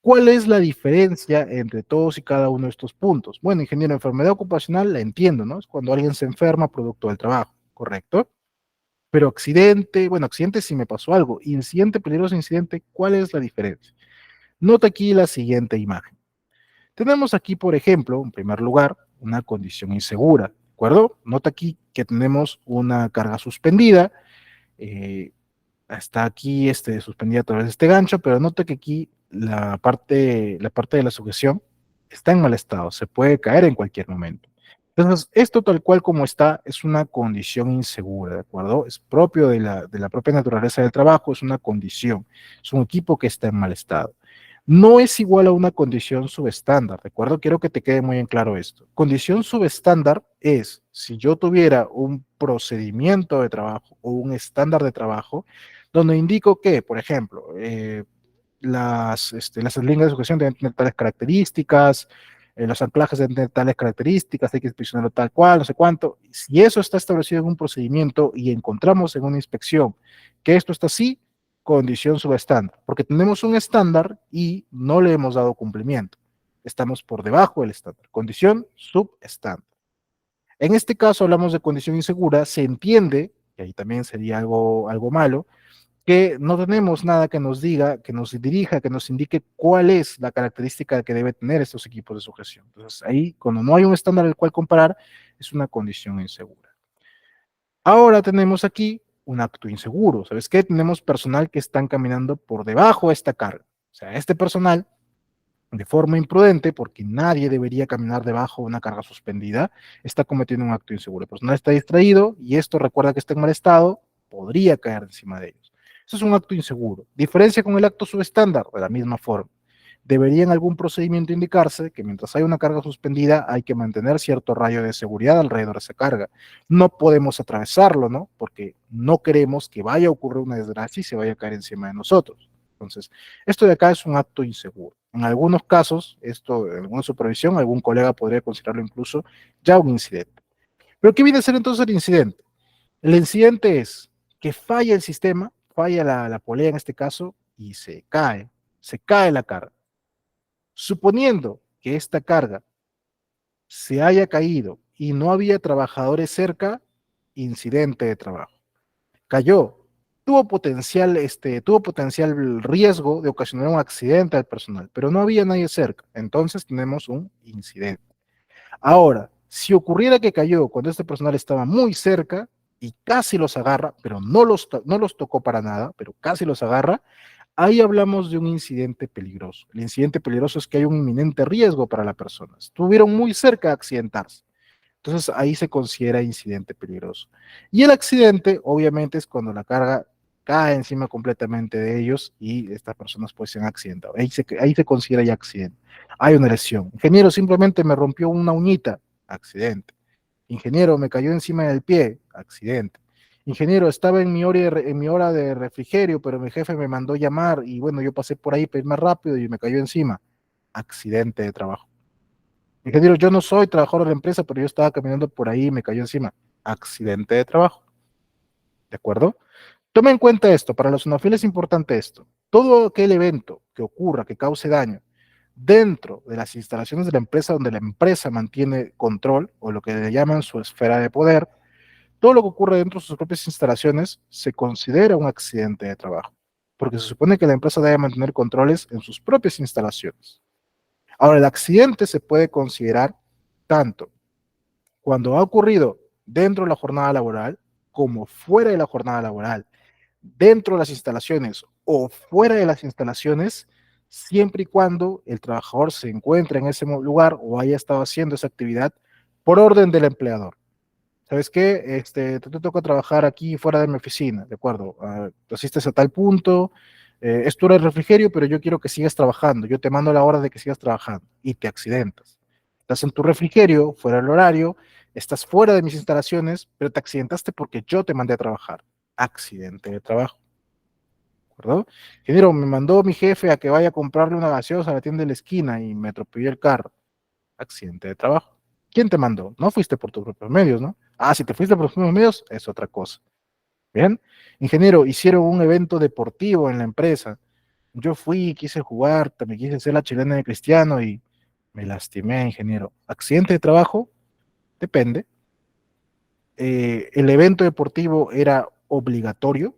¿Cuál es la diferencia entre todos y cada uno de estos puntos? Bueno, ingeniero, enfermedad ocupacional la entiendo, ¿no? Es cuando alguien se enferma producto del trabajo, ¿correcto? Pero accidente, bueno, accidente si me pasó algo. Incidente, peligroso incidente, ¿cuál es la diferencia? Nota aquí la siguiente imagen. Tenemos aquí, por ejemplo, en primer lugar, una condición insegura, ¿de acuerdo? Nota aquí que tenemos una carga suspendida, está aquí suspendida a través de este gancho, pero nota que aquí la parte de la sujeción está en mal estado, se puede caer en cualquier momento. Entonces, esto tal cual como está es una condición insegura, ¿de acuerdo? Es propio de la propia naturaleza del trabajo, es una condición, es un equipo que está en mal estado. no es igual a una condición subestándar. ¿De acuerdo? Quiero que te quede muy en claro esto. Condición subestándar es si yo tuviera un procedimiento de trabajo o un estándar de trabajo donde indico que, por ejemplo, las líneas de sujeción deben tener tales características, los anclajes deben tener tales características, hay que inspeccionarlo tal cual, no sé cuánto. Si eso está establecido en un procedimiento y encontramos en una inspección que esto está así, condición subestándar, porque tenemos un estándar y no le hemos dado cumplimiento. Estamos por debajo del estándar. Condición subestándar. En este caso hablamos de condición insegura, se entiende, que ahí también sería algo malo, que no tenemos nada que nos diga, que nos dirija, que nos indique cuál es la característica que debe tener estos equipos de sujeción. Entonces, ahí, cuando no hay un estándar al cual comparar, es una condición insegura. Ahora tenemos aquí un acto inseguro. ¿Sabes qué? Tenemos personal que están caminando por debajo de esta carga. O sea, este personal, de forma imprudente, porque nadie debería caminar debajo de una carga suspendida, está cometiendo un acto inseguro. El personal está distraído y esto recuerda que está en mal estado, podría caer encima de ellos. Eso es un acto inseguro. Diferencia con el acto subestándar, de la misma forma. Debería en algún procedimiento indicarse que mientras hay una carga suspendida hay que mantener cierto rayo de seguridad alrededor de esa carga. No podemos atravesarlo, ¿no? Porque no queremos que vaya a ocurrir una desgracia y se vaya a caer encima de nosotros. Entonces, esto de acá es un acto inseguro. En algunos casos, esto, en alguna supervisión, algún colega podría considerarlo incluso ya un incidente. Pero ¿qué viene a ser entonces el incidente? El incidente es que falla el sistema, falla la polea en este caso, y se cae la carga. Suponiendo que esta carga se haya caído y no había trabajadores cerca, incidente de trabajo. Cayó, tuvo potencial riesgo de ocasionar un accidente al personal, pero no había nadie cerca, entonces tenemos un incidente. Ahora, si ocurriera que cayó cuando este personal estaba muy cerca y casi los agarra, pero no los tocó para nada, pero casi los agarra, ahí hablamos de un incidente peligroso. El incidente peligroso es que hay un inminente riesgo para la persona. Estuvieron muy cerca de accidentarse. Entonces ahí se considera incidente peligroso. Y el accidente, obviamente, es cuando la carga cae encima completamente de ellos y estas personas pues se han accidentado. Ahí se considera ya accidente. Hay una lesión. Ingeniero, simplemente me rompió una uñita, accidente. Ingeniero, me cayó encima del pie, accidente. Ingeniero, estaba en mi hora de refrigerio, pero mi jefe me mandó llamar y bueno, yo pasé por ahí para ir más rápido y me cayó encima, accidente de trabajo. Ingeniero, yo no soy trabajador de la empresa, pero yo estaba caminando por ahí y me cayó encima. Accidente de trabajo. ¿De acuerdo? Toma en cuenta esto, para los UNAFIL es importante esto. Todo aquel evento que ocurra, que cause daño, dentro de las instalaciones de la empresa donde la empresa mantiene control, o lo que le llaman su esfera de poder, todo lo que ocurre dentro de sus propias instalaciones se considera un accidente de trabajo, porque se supone que la empresa debe mantener controles en sus propias instalaciones. Ahora, el accidente se puede considerar tanto cuando ha ocurrido dentro de la jornada laboral como fuera de la jornada laboral, dentro de las instalaciones o fuera de las instalaciones, siempre y cuando el trabajador se encuentre en ese lugar o haya estado haciendo esa actividad por orden del empleador. ¿Sabes qué? Te toca trabajar aquí fuera de mi oficina, ¿de acuerdo? Tú asistes a tal punto, es tu hora de refrigerio, pero yo quiero que sigas trabajando. Yo te mando la hora de que sigas trabajando y te accidentas. Estás en tu refrigerio, fuera del horario, estás fuera de mis instalaciones, pero te accidentaste porque yo te mandé a trabajar. Accidente de trabajo, ¿de acuerdo? Ingeniero, me mandó mi jefe a que vaya a comprarle una gaseosa a la tienda de la esquina y me atropelló el carro. Accidente de trabajo. ¿Quién te mandó? No fuiste por tus propios medios, ¿no? Ah, si te fuiste por tus propios medios, es otra cosa. Bien. Ingeniero, hicieron un evento deportivo en la empresa. Yo fui, quise jugar, también quise ser la chilena de Cristiano y me lastimé, ingeniero. ¿Accidente de trabajo? Depende. El evento deportivo era obligatorio.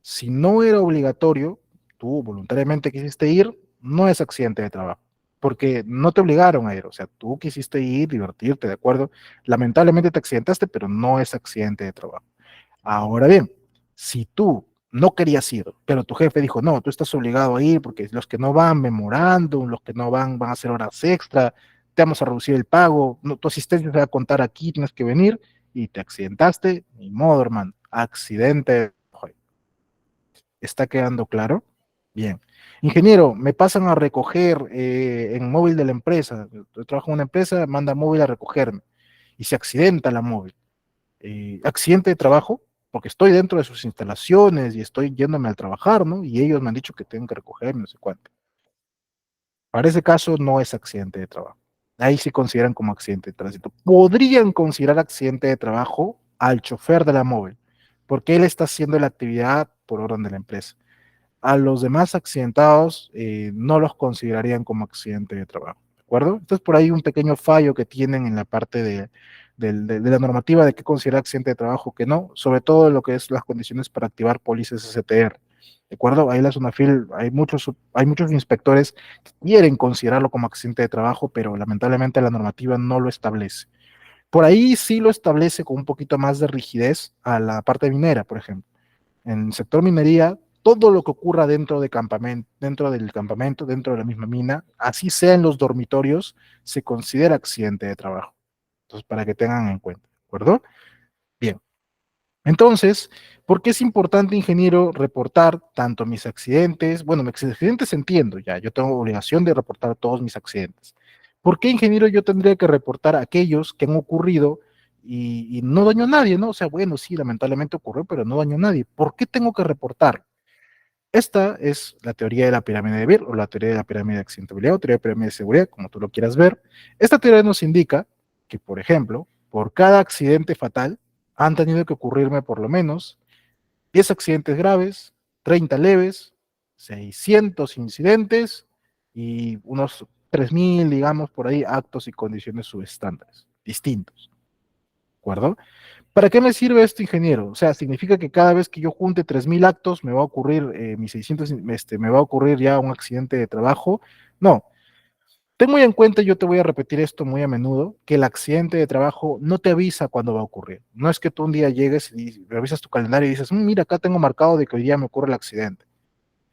Si no era obligatorio, tú voluntariamente quisiste ir, no es accidente de trabajo, porque no te obligaron a ir, o sea, tú quisiste ir, divertirte, ¿de acuerdo? Lamentablemente te accidentaste, pero no es accidente de trabajo. Ahora bien, si tú no querías ir, pero tu jefe dijo, no, tú estás obligado a ir porque los que no van memorando, los que no van a hacer horas extra, te vamos a reducir el pago, no, tu asistencia se va a contar aquí, tienes que venir y te accidentaste, ni modo, hermano, accidente. ¿Está quedando claro? Bien. Ingeniero, me pasan a recoger en móvil de la empresa. Yo trabajo en una empresa, manda móvil a recogerme y se accidenta la móvil. Accidente de trabajo, porque estoy dentro de sus instalaciones y estoy yéndome al trabajar, ¿no? Y ellos me han dicho que tengo que recogerme, no sé cuánto. Para ese caso no es accidente de trabajo. Ahí sí consideran como accidente de tránsito. Podrían considerar accidente de trabajo al chofer de la móvil, porque él está haciendo la actividad por orden de la empresa. A los demás accidentados no los considerarían como accidente de trabajo, ¿de acuerdo? Entonces por ahí un pequeño fallo que tienen en la parte de la normativa de qué considerar accidente de trabajo, que no, sobre todo lo que es las condiciones para activar pólizas STR, ¿de acuerdo? Ahí la SUNAFIL, hay muchos inspectores que quieren considerarlo como accidente de trabajo, pero lamentablemente la normativa no lo establece. Por ahí sí lo establece con un poquito más de rigidez a la parte minera, por ejemplo. En el sector minería, todo lo que ocurra dentro del campamento, dentro de la misma mina, así sea en los dormitorios, se considera accidente de trabajo. Entonces, para que tengan en cuenta, ¿de acuerdo? Bien. Entonces, ¿por qué es importante, ingeniero, reportar tanto mis accidentes? Bueno, mis accidentes entiendo ya, yo tengo obligación de reportar todos mis accidentes. ¿Por qué, ingeniero, yo tendría que reportar aquellos que han ocurrido y no daño a nadie, ¿no? O sea, bueno, sí, lamentablemente ocurrió, pero no daño a nadie. ¿Por qué tengo que reportar? Esta es la teoría de la pirámide de Beer o la teoría de la pirámide de accidentabilidad o teoría de pirámide de seguridad, como tú lo quieras ver. Esta teoría nos indica que, por ejemplo, por cada accidente fatal han tenido que ocurrirme por lo menos 10 accidentes graves, 30 leves, 600 incidentes y unos 3.000, digamos, por ahí, actos y condiciones subestándares distintos. ¿De acuerdo? ¿Para qué me sirve esto, ingeniero? O sea, significa que cada vez que yo junte 3.000 actos me va a ocurrir mis 600, me va a ocurrir ya un accidente de trabajo. No, ten muy en cuenta, yo te voy a repetir esto muy a menudo, que el accidente de trabajo no te avisa cuándo va a ocurrir. No es que tú un día llegues y revisas tu calendario y dices, mira, acá tengo marcado de que hoy día me ocurre el accidente.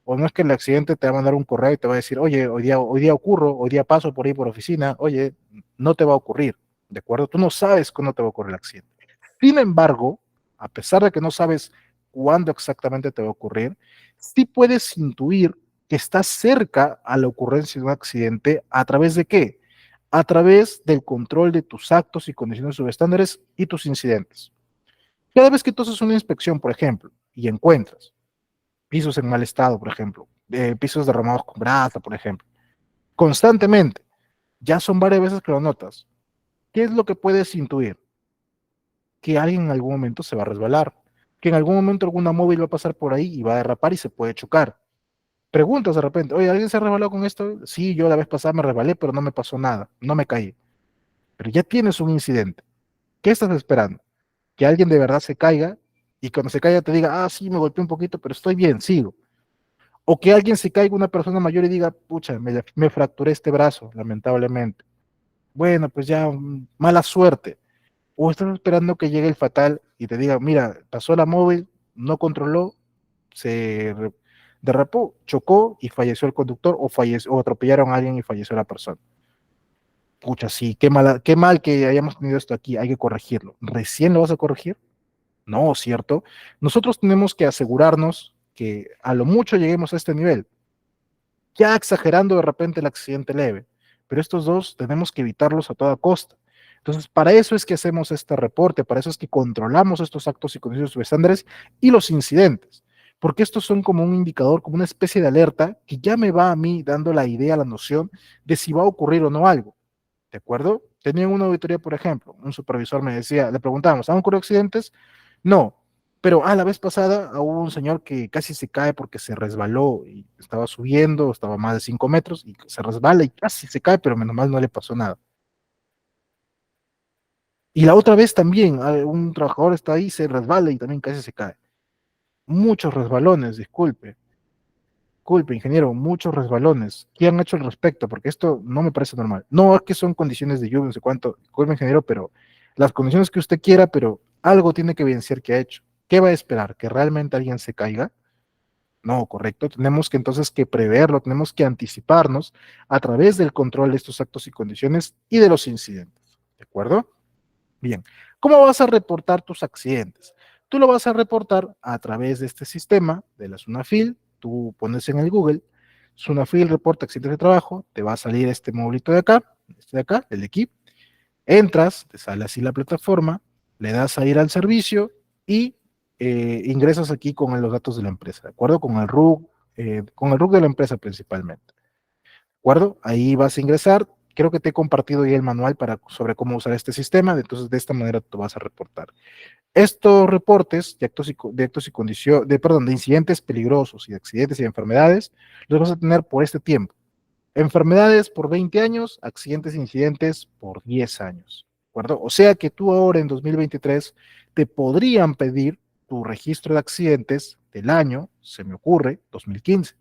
O no es que el accidente te va a mandar un correo y te va a decir, oye, hoy día ocurro, hoy día paso por ahí por oficina, oye, no te va a ocurrir, ¿de acuerdo? Tú no sabes cuándo te va a ocurrir el accidente. Sin embargo, a pesar de que no sabes cuándo exactamente te va a ocurrir, sí puedes intuir que estás cerca a la ocurrencia de un accidente a través de qué? A través del control de tus actos y condiciones subestándares y tus incidentes. Cada vez que tú haces una inspección, por ejemplo, y encuentras pisos en mal estado, por ejemplo, pisos derramados con grasa, por ejemplo, constantemente, ya son varias veces que lo notas. ¿Qué es lo que puedes intuir? Que alguien en algún momento se va a resbalar, que en algún momento alguna móvil va a pasar por ahí y va a derrapar y se puede chocar. Preguntas de repente, oye, ¿alguien se ha resbalado con esto? Sí, yo la vez pasada me resbalé, pero no me pasó nada, no me caí. Pero ya tienes un incidente. ¿Qué estás esperando? Que alguien de verdad se caiga y cuando se caiga te diga, ah, sí, me golpeé un poquito, pero estoy bien, sigo. O que alguien se caiga, una persona mayor y diga, pucha, me fracturé este brazo, lamentablemente. Bueno, pues ya, mala suerte. O estás esperando que llegue el fatal y te diga, mira, pasó la móvil, no controló, se derrapó, chocó y falleció el conductor o, falleció, o atropellaron a alguien y falleció la persona. Pucha, sí, qué mal que hayamos tenido esto aquí, hay que corregirlo. ¿Recién lo vas a corregir? No, ¿cierto? Nosotros tenemos que asegurarnos que a lo mucho lleguemos a este nivel, ya exagerando de repente el accidente leve, pero estos dos tenemos que evitarlos a toda costa. Entonces, para eso es que hacemos este reporte, para eso es que controlamos estos actos y condiciones subestándares y los incidentes, porque estos son como un indicador, como una especie de alerta que ya me va a mí dando la idea, la noción de si va a ocurrir o no algo, ¿de acuerdo? Tenía una auditoría, por ejemplo, un supervisor me decía, le preguntábamos, ¿han ocurrido accidentes? No, pero la vez pasada hubo un señor que casi se cae porque se resbaló y estaba subiendo, estaba a más de 5 metros y se resbala y casi se cae, pero menos mal no le pasó nada. Y la otra vez también, un trabajador está ahí, se resbala y también casi se cae. Muchos resbalones, disculpe, ingeniero, muchos resbalones. ¿Qué han hecho al respecto? Porque esto no me parece normal. No es que son condiciones de lluvia, no sé cuánto, disculpe, ingeniero, pero las condiciones que usted quiera, pero algo tiene que evidenciar que ha hecho. ¿Qué va a esperar? ¿Que realmente alguien se caiga? No, correcto. Tenemos que entonces que preverlo, tenemos que anticiparnos a través del control de estos actos y condiciones y de los incidentes. ¿De acuerdo? Bien. ¿Cómo vas a reportar tus accidentes? Tú lo vas a reportar a través de este sistema de la SUNAFIL. tú pones en el Google, Sunafil reporta accidentes de trabajo, te va a salir este modulito de acá, el equipo, entras, te sale así la plataforma, le das a ir al servicio y ingresas aquí con los datos de la empresa, ¿de acuerdo? Con el RUC de la empresa principalmente, ¿de acuerdo? Ahí vas a ingresar, creo que te he compartido ya el manual sobre cómo usar este sistema, entonces de esta manera tú vas a reportar. Estos reportes de incidentes peligrosos y de accidentes y de enfermedades los vas a tener por este tiempo. Enfermedades por 20 años, accidentes e incidentes por 10 años. ¿De acuerdo? O sea que tú ahora en 2023 te podrían pedir tu registro de accidentes del año, se me ocurre, 2015.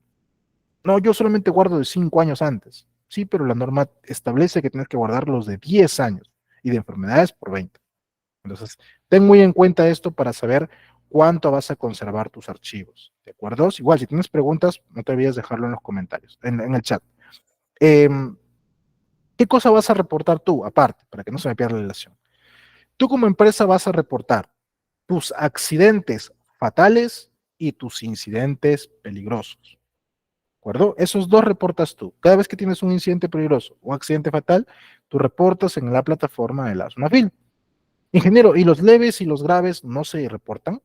No, yo solamente guardo de 5 años antes. Sí, pero la norma establece que tienes que guardar los de 10 años y de enfermedades por 20. Entonces, ten muy en cuenta esto para saber cuánto vas a conservar tus archivos. ¿De acuerdo? Igual, si tienes preguntas, no te olvides dejarlo en los comentarios, en el chat. Eh, ¿Qué cosa vas a reportar tú, aparte, para que no se me pierda la relación? Tú como empresa vas a reportar tus accidentes fatales y tus incidentes peligrosos. ¿De acuerdo? Esos dos reportas tú. Cada vez que tienes un incidente peligroso o un accidente fatal, tú reportas en la plataforma de la Sunafil. Ingeniero, ¿y los leves y los graves no se reportan?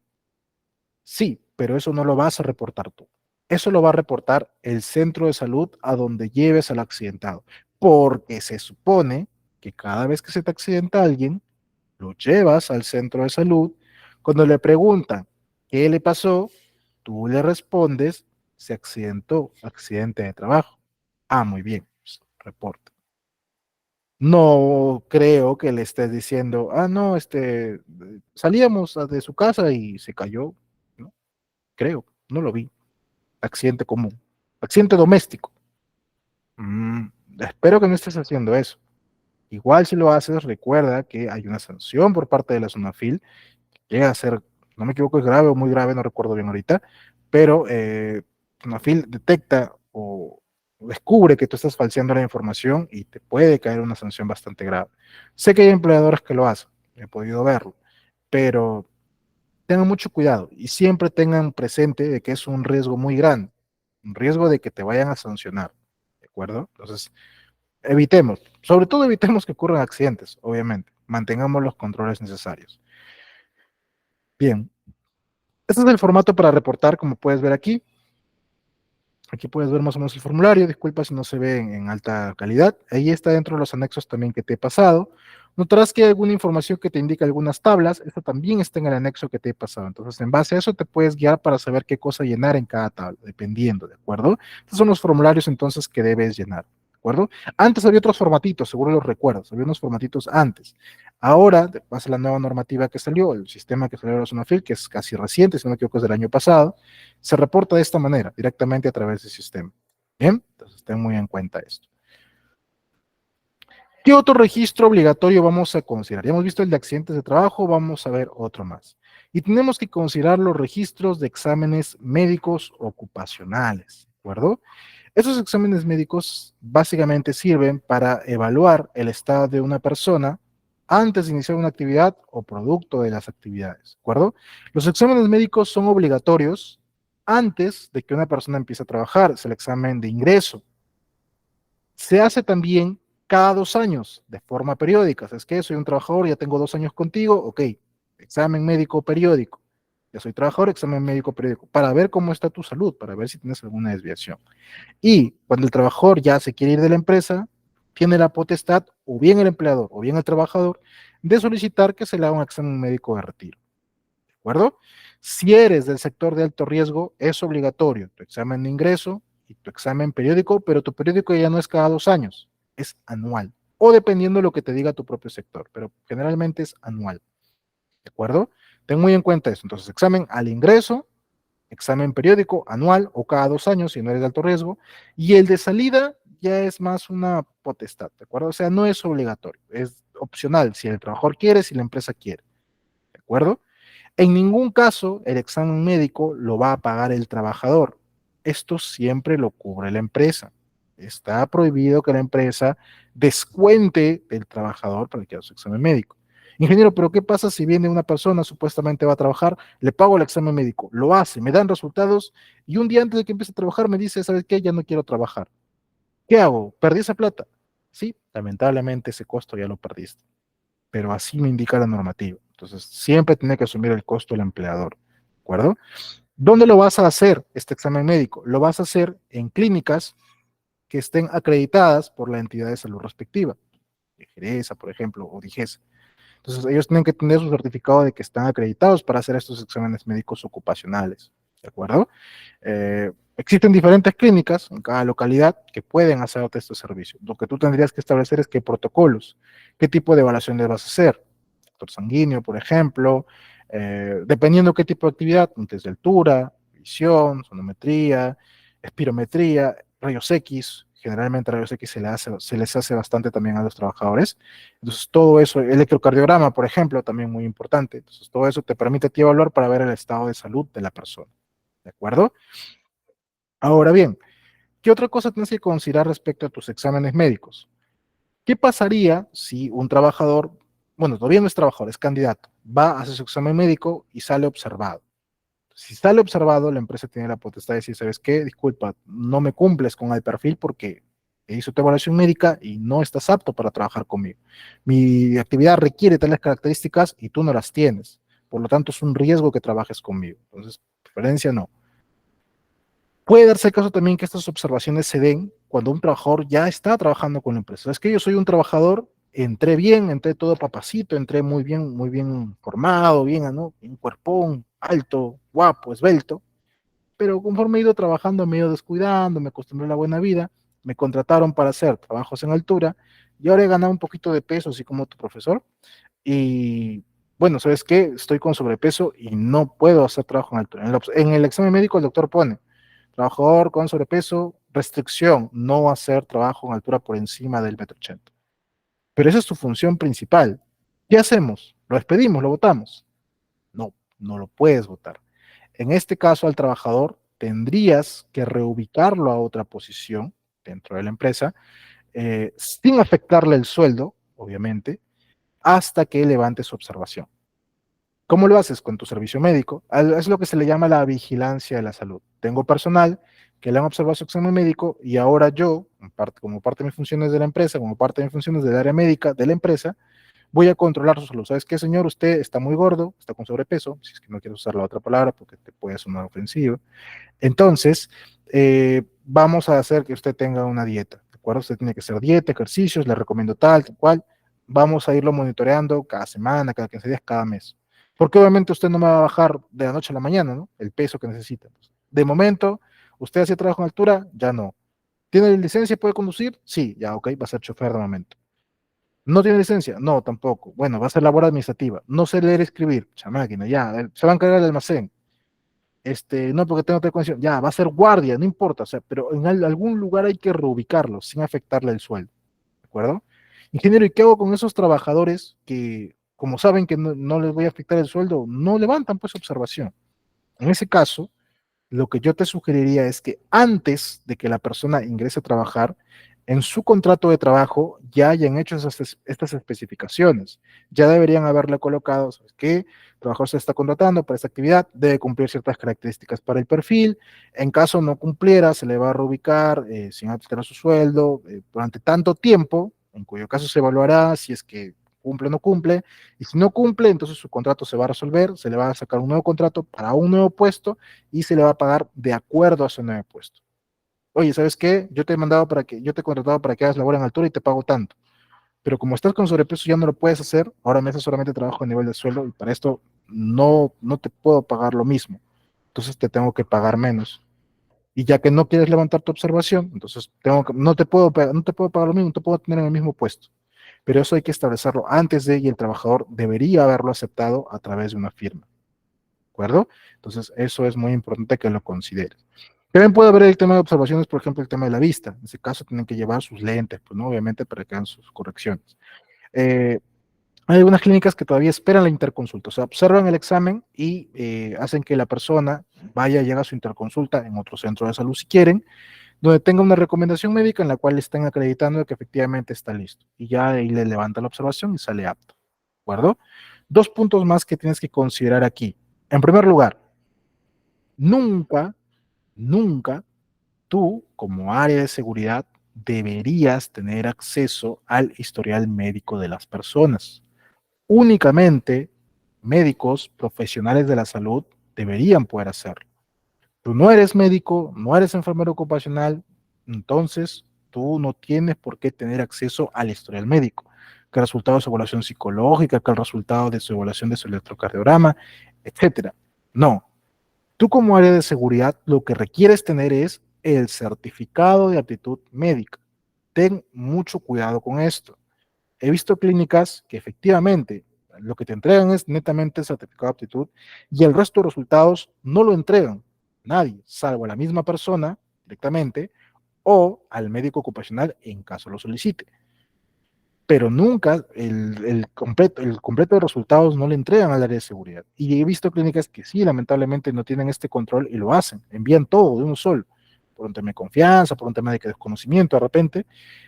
Sí, pero eso no lo vas a reportar tú. Eso lo va a reportar el centro de salud a donde lleves al accidentado, porque se supone que cada vez que se te accidenta alguien, lo llevas al centro de salud. Cuando le preguntan qué le pasó, tú le respondes, se accidentó, accidente de trabajo. Ah, muy bien, pues, reporta. No creo que le estés diciendo, ah, no, salíamos de su casa y se cayó. No, creo, no lo vi. Accidente común, accidente doméstico. Mm, espero que no estés haciendo eso. Igual si lo haces, recuerda que hay una sanción por parte de la Sunafil, llega a ser, no me equivoco, es grave o muy grave, no recuerdo bien ahorita, pero Sunafil detecta o descubre que tú estás falseando la información y te puede caer una sanción bastante grave. Sé que hay empleadores que lo hacen, he podido verlo, pero tengan mucho cuidado y siempre tengan presente de que es un riesgo muy grande, un riesgo de que te vayan a sancionar, ¿de acuerdo? Entonces, evitemos, sobre todo evitemos que ocurran accidentes, obviamente, mantengamos los controles necesarios. Bien, este es el formato para reportar, como puedes ver aquí. Aquí puedes ver más o menos el formulario, disculpa si no se ve en alta calidad. Ahí está dentro de los anexos también que te he pasado. Notarás que hay alguna información que te indica algunas tablas, esta también está en el anexo que te he pasado. Entonces, en base a eso te puedes guiar para saber qué cosa llenar en cada tabla, dependiendo, ¿de acuerdo? Estos son los formularios entonces que debes llenar, ¿de acuerdo? Antes había otros formatitos, seguro los recuerdas, había unos formatitos antes. Ahora, de base a la nueva normativa que salió, el sistema que salió de la Sunafil, que es casi reciente, si no me equivoco es del año pasado, se reporta de esta manera, directamente a través del sistema. Bien, entonces ten muy en cuenta esto. ¿Qué otro registro obligatorio vamos a considerar? Ya hemos visto el de accidentes de trabajo, vamos a ver otro más. Y tenemos que considerar los registros de exámenes médicos ocupacionales, ¿de acuerdo? Esos exámenes médicos básicamente sirven para evaluar el estado de una persona antes de iniciar una actividad o producto de las actividades, ¿de acuerdo? Los exámenes médicos son obligatorios antes de que una persona empiece a trabajar, es el examen de ingreso. Se hace también cada 2 años, de forma periódica. Es que soy un trabajador, ya tengo 2 años contigo, ok, examen médico periódico. Ya soy trabajador, examen médico periódico, para ver cómo está tu salud, para ver si tienes alguna desviación. Y cuando el trabajador ya se quiere ir de la empresa, tiene la potestad, o bien el empleador, o bien el trabajador, de solicitar que se le haga un examen médico de retiro. ¿De acuerdo? Si eres del sector de alto riesgo, es obligatorio tu examen de ingreso y tu examen periódico, pero tu periódico ya no es cada 2 años, es anual. O dependiendo de lo que te diga tu propio sector, pero generalmente es anual. ¿De acuerdo? Ten muy en cuenta eso. Entonces, examen al ingreso, examen periódico, anual o cada 2 años si no eres de alto riesgo. Y el de salida ya es más una potestad, ¿de acuerdo? O sea, no es obligatorio, es opcional si el trabajador quiere, si la empresa quiere, ¿de acuerdo? En ningún caso el examen médico lo va a pagar el trabajador. Esto siempre lo cubre la empresa. Está prohibido que la empresa descuente del trabajador para que haga su examen médico. Ingeniero, pero ¿qué pasa si viene una persona, supuestamente va a trabajar, le pago el examen médico, lo hace, me dan resultados y un día antes de que empiece a trabajar me dice, ¿sabes qué? Ya no quiero trabajar. ¿Qué hago? ¿Perdí esa plata? Sí, lamentablemente ese costo ya lo perdiste, pero así me indica la normativa. Entonces, siempre tiene que asumir el costo el empleador, ¿de acuerdo? ¿Dónde lo vas a hacer este examen médico? Lo vas a hacer en clínicas que estén acreditadas por la entidad de salud respectiva, DGRESA, por ejemplo, o DIGESA. Entonces, ellos tienen que tener su certificado de que están acreditados para hacer estos exámenes médicos ocupacionales, ¿de acuerdo? Existen diferentes clínicas en cada localidad que pueden hacerte este servicio. Lo que tú tendrías que establecer es qué protocolos, qué tipo de evaluaciones vas a hacer. Factor sanguíneo, por ejemplo, dependiendo qué tipo de actividad, un test de altura, visión, sonometría, espirometría, rayos X. Generalmente rayos X se les hace bastante también a los trabajadores. Entonces, todo eso, electrocardiograma, por ejemplo, también muy importante. Entonces, todo eso te permite a ti evaluar para ver el estado de salud de la persona. ¿De acuerdo? Ahora bien, ¿qué otra cosa tienes que considerar respecto a tus exámenes médicos? ¿Qué pasaría si un trabajador, bueno, todavía no es trabajador, es candidato, va a hacer su examen médico y sale observado? Si sale observado, la empresa tiene la potestad de decir, ¿sabes qué? Disculpa, no me cumples con el perfil porque hizo tu evaluación médica y no estás apto para trabajar conmigo. Mi actividad requiere tales características y tú no las tienes. Por lo tanto, es un riesgo que trabajes conmigo. Entonces, preferencia no. Puede darse el caso también que estas observaciones se den cuando un trabajador ya está trabajando con la empresa. Es que yo soy un trabajador, entré bien, entré todo papacito, entré muy bien formado, bien, ¿no? Un cuerpón, alto, guapo, esbelto, pero conforme he ido trabajando, me he ido descuidando, me acostumbré a la buena vida, me contrataron para hacer trabajos en altura y ahora he ganado un poquito de peso, así como tu profesor. Y bueno, ¿sabes qué? Estoy con sobrepeso y no puedo hacer trabajo en altura. En el examen médico el doctor pone, trabajador con sobrepeso, restricción, no hacer trabajo en altura por encima del 1,80 m. Pero esa es tu función principal. ¿Qué hacemos? ¿Lo despedimos? ¿Lo votamos? No, no lo puedes votar. En este caso, al trabajador tendrías que reubicarlo a otra posición dentro de la empresa, sin afectarle el sueldo, obviamente, hasta que levante su observación. ¿Cómo lo haces? Con tu servicio médico. Es lo que se le llama la vigilancia de la salud. Tengo personal que le han observado su examen médico y ahora yo, como parte de mis funciones de la empresa, como parte de mis funciones del área médica de la empresa, voy a controlar su salud. ¿Sabes qué, señor? Usted está muy gordo, está con sobrepeso, si es que no quieres usar la otra palabra porque te puede sonar ofensivo. Entonces, vamos a hacer que usted tenga una dieta, ¿de acuerdo? Usted tiene que hacer dieta, ejercicios, le recomiendo tal cual. Vamos a irlo monitoreando cada semana, cada 15 días, cada mes. Porque obviamente usted no me va a bajar de la noche a la mañana, ¿no? El peso que necesita. De momento, usted hace trabajo en altura, ya no. ¿Tiene licencia? ¿Puede conducir? Sí, ya, ok, va a ser chofer de momento. ¿No tiene licencia? No, tampoco. Bueno, va a ser labor administrativa. No sé leer y escribir. Mucha máquina, ya. Se va a encargar del almacén. No porque tengo otra condición. Ya, va a ser guardia, no importa. O sea, pero en algún lugar hay que reubicarlo sin afectarle el sueldo. ¿De acuerdo? Ingeniero, ¿y qué hago con esos trabajadores que, como saben que no les voy a afectar el sueldo, no levantan pues observación? En ese caso, lo que yo te sugeriría es que antes de que la persona ingrese a trabajar, en su contrato de trabajo ya hayan hecho estas especificaciones. Ya deberían haberle colocado, ¿sabes qué? El trabajador se está contratando para esta actividad, debe cumplir ciertas características para el perfil. En caso no cumpliera, se le va a reubicar sin afectar a su sueldo durante tanto tiempo, en cuyo caso se evaluará si es que cumple o no cumple. Y si no cumple, entonces su contrato se va a resolver, se le va a sacar un nuevo contrato para un nuevo puesto y se le va a pagar de acuerdo a su nuevo puesto. Oye, ¿sabes qué? Yo te he contratado para que hagas labor en altura y te pago tanto. Pero como estás con sobrepeso ya no lo puedes hacer, ahora me haces solamente trabajo a nivel de sueldo y para esto no te puedo pagar lo mismo. Entonces te tengo que pagar menos. Y ya que no quieres levantar tu observación, entonces no te puedo pagar lo mismo, no te puedo tener en el mismo puesto. Pero eso hay que establecerlo antes de y el trabajador debería haberlo aceptado a través de una firma. ¿De acuerdo? Entonces, eso es muy importante que lo consideres. También puede haber el tema de observaciones, por ejemplo, el tema de la vista. En ese caso, tienen que llevar sus lentes, pues, ¿no? Obviamente, para que hagan sus correcciones. Eh, Hay algunas clínicas que todavía esperan la interconsulta, o sea, observan el examen y hacen que la persona vaya y haga su interconsulta en otro centro de salud si quieren, donde tenga una recomendación médica en la cual le estén acreditando que efectivamente está listo. Y ya ahí le levanta la observación y sale apto. acuerdo? Dos puntos más que tienes que considerar aquí. En primer lugar, nunca, nunca tú, como área de seguridad, deberías tener acceso al historial médico de las personas. Únicamente médicos profesionales de la salud deberían poder hacerlo. Tú no eres médico, no eres enfermero ocupacional, entonces tú no tienes por qué tener acceso al historial médico, que el resultado de su evaluación psicológica, que el resultado de su evaluación de su electrocardiograma, etcétera. No, tú como área de seguridad lo que requieres tener es el certificado de aptitud médica. Ten mucho cuidado con esto. He visto clínicas que efectivamente lo que te entregan es netamente el certificado de aptitud y el resto de resultados no lo entregan nadie, salvo a la misma persona directamente o al médico ocupacional en caso lo solicite. Pero nunca el completo de resultados no le entregan al área de seguridad. Y he visto clínicas que sí, lamentablemente no tienen este control y lo hacen, envían todo de uno solo, por un tema de confianza, por un tema de desconocimiento de repente,